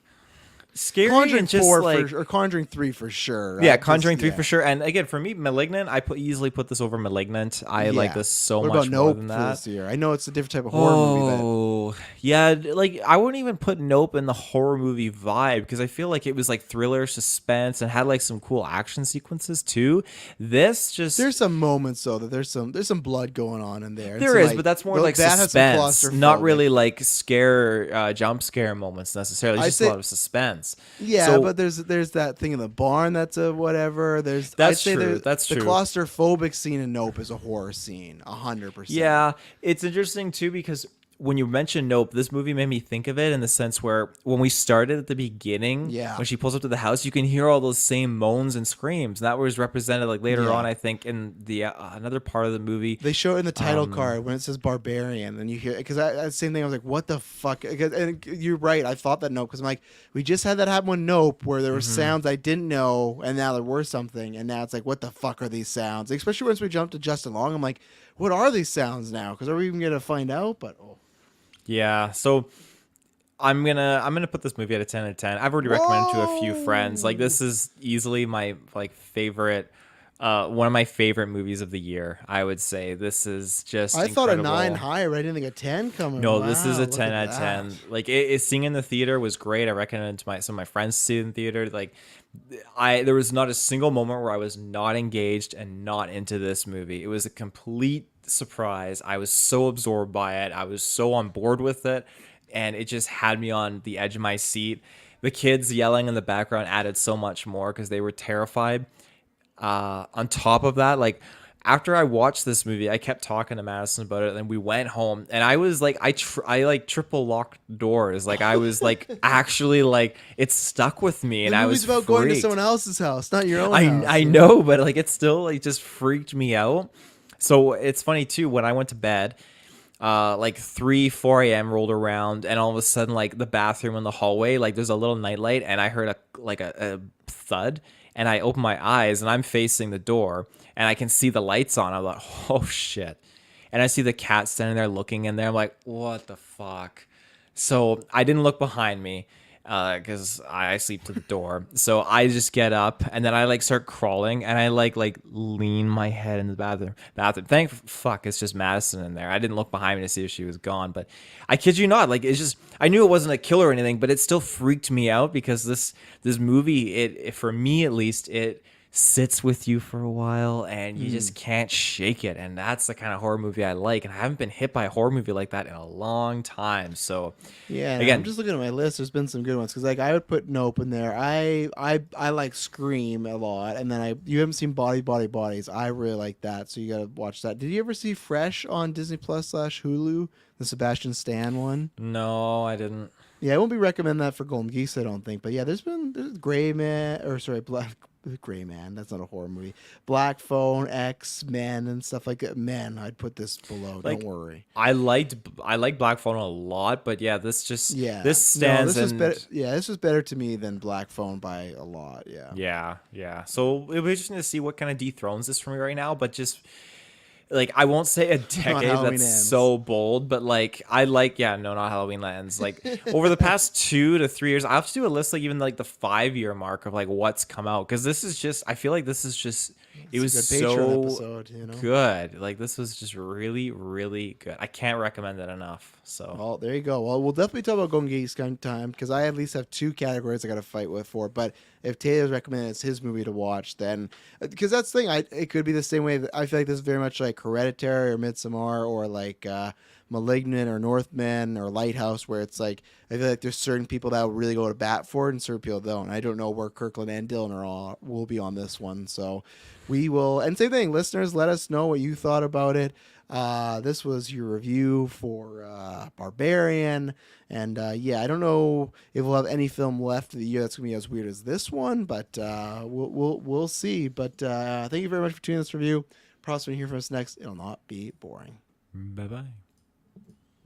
scary Conjuring and just 4 like or Conjuring 3 for sure. yeah, Just- Conjuring 3 yeah. for sure. And again, for me, Malignant, easily put this over Malignant. I like Yeah. this so What much about more Nope than for that. this year? I know it's a different type of horror movie, but Oh, yeah. Like, I wouldn't even put Nope in the horror movie vibe because I feel like it was like thriller, suspense, and had like some cool action sequences too. This just. there's some moments though that there's some blood going on in there. And There some, is, like, but that's more though like that has some suspense, not claustrophobic- really like jump scare moments necessarily. It's I'd just say- a lot of suspense. Yeah, So- but there's that thing in the barn that's a whatever. That's true, that's the true. claustrophobic scene in Nope is a horror scene, 100%. Yeah, it's interesting too because when you mentioned Nope, this movie made me think of it in the sense where when we started at the beginning, Yeah. when she pulls up to the house, you can hear all those same moans and screams. And that was represented like later Yeah. on, I think, in the another part of the movie. They show it in the title card when it says Barbarian, and you hear because I same thing. I was like, "What the fuck?" And you're right. I thought that Nope because I'm like, we just had that happen with Nope where there were sounds I didn't know, and now there were something, and now it's like, "What the fuck are these sounds?" Especially once we jumped to Justin Long, I'm like, "What are these sounds now?" Because are we even gonna find out? But Yeah, so I'm gonna put this movie at a 10 out of 10. I've already recommended it to a few friends. Like this is easily my like favorite. One of my favorite movies of the year, I would say. This is just I thought a incredible. 9 higher. I didn't think a 10 coming. No, this is Wow, a look 10 at out of that. 10. Like seeing in the theater was great. I recommended it to some of my friends to see it in theater. Like there was not a single moment where I was not engaged and not into this movie. It was a complete surprise. I was so absorbed by it. I was so on board with it, and it just had me on the edge of my seat. The kids yelling in the background added so much more because they were terrified. On top of that, like after I watched this movie, I kept talking to Madison about it, and then we went home, and I was like, I like triple locked doors, like I was like actually like it stuck with me, The and I movie's was about going to freaked. someone else's house, not your own house. I know, but like it still like just freaked me out. So it's funny too when I went to bed. Like 3, 4 a.m. rolled around, and all of a sudden, like the bathroom in the hallway, like there's a little nightlight, and I heard a thud, and I opened my eyes, and I'm facing the door, and I can see the lights on. I'm like, oh shit, and I see the cat standing there looking in there. I'm like, what the fuck? So I didn't look behind me because I sleep to the door. So I just get up and then I like start crawling and I like lean my head in the bathroom. Thank fuck it's just Madison in there. I didn't look behind me to see if she was gone, but I kid you not, like it's just I knew it wasn't a killer or anything, but it still freaked me out because this movie it for me at least it sits with you for a while and you just can't shake it, and that's the kind of horror movie I like, and I haven't been hit by a horror movie like that in a long time. So Yeah, and I'm again, just looking at my list. There's been some good ones because like I would put Nope in there. I like Scream a lot, and then you haven't seen Bodies. I really like that, so you gotta watch that. Did you ever see Fresh on Disney Plus / Hulu, the Sebastian Stan one? no, I didn't. Yeah, I won't be recommending that for Golden Geese, I don't think. But yeah, there's Gray Man, or sorry, Black Gray Man. That's not a horror movie. Black Phone, X Men, and stuff like that. Man, I'd put this below. Like Don't worry. I like Black Phone a lot, but yeah, Yeah, this no, stands this was in. better. Yeah, this was better to me than Black Phone by a lot. Yeah. Yeah. So it'll be interesting to see what kind of dethrones this for me right now, but just like I won't say a decade. Halloween That's Ends. so bold, but like I like no, not Halloween Ends. Like over the past 2 to 3 years, I have to do a list like even like the 5 year mark of like what's come out because this is just I feel like this is just it was It's a good Patreon so episode, you know. good. Like this was just really really good. I can't recommend it enough. So Well, there you go. Well, we'll definitely talk about Golden Geese time because I at least have two categories I got to fight with for. But if Taylor's recommended it's his movie to watch, then because that's the thing, it could be the same way that I feel like this is very much like Hereditary or Midsommar or like Malignant or Northman or Lighthouse, where it's like I feel like there's certain people that will really go to bat for it and certain people don't. I don't know where Kirklin and Dylan will be on this one, so we will. And same thing, listeners, let us know what you thought about it. This was your review for Barbarian, and yeah, I don't know if we'll have any film left of the year that's gonna be as weird as this one, but we'll see. But thank you very much for tuning in this review. Promise when you hear from us next, it'll not be boring. bye bye.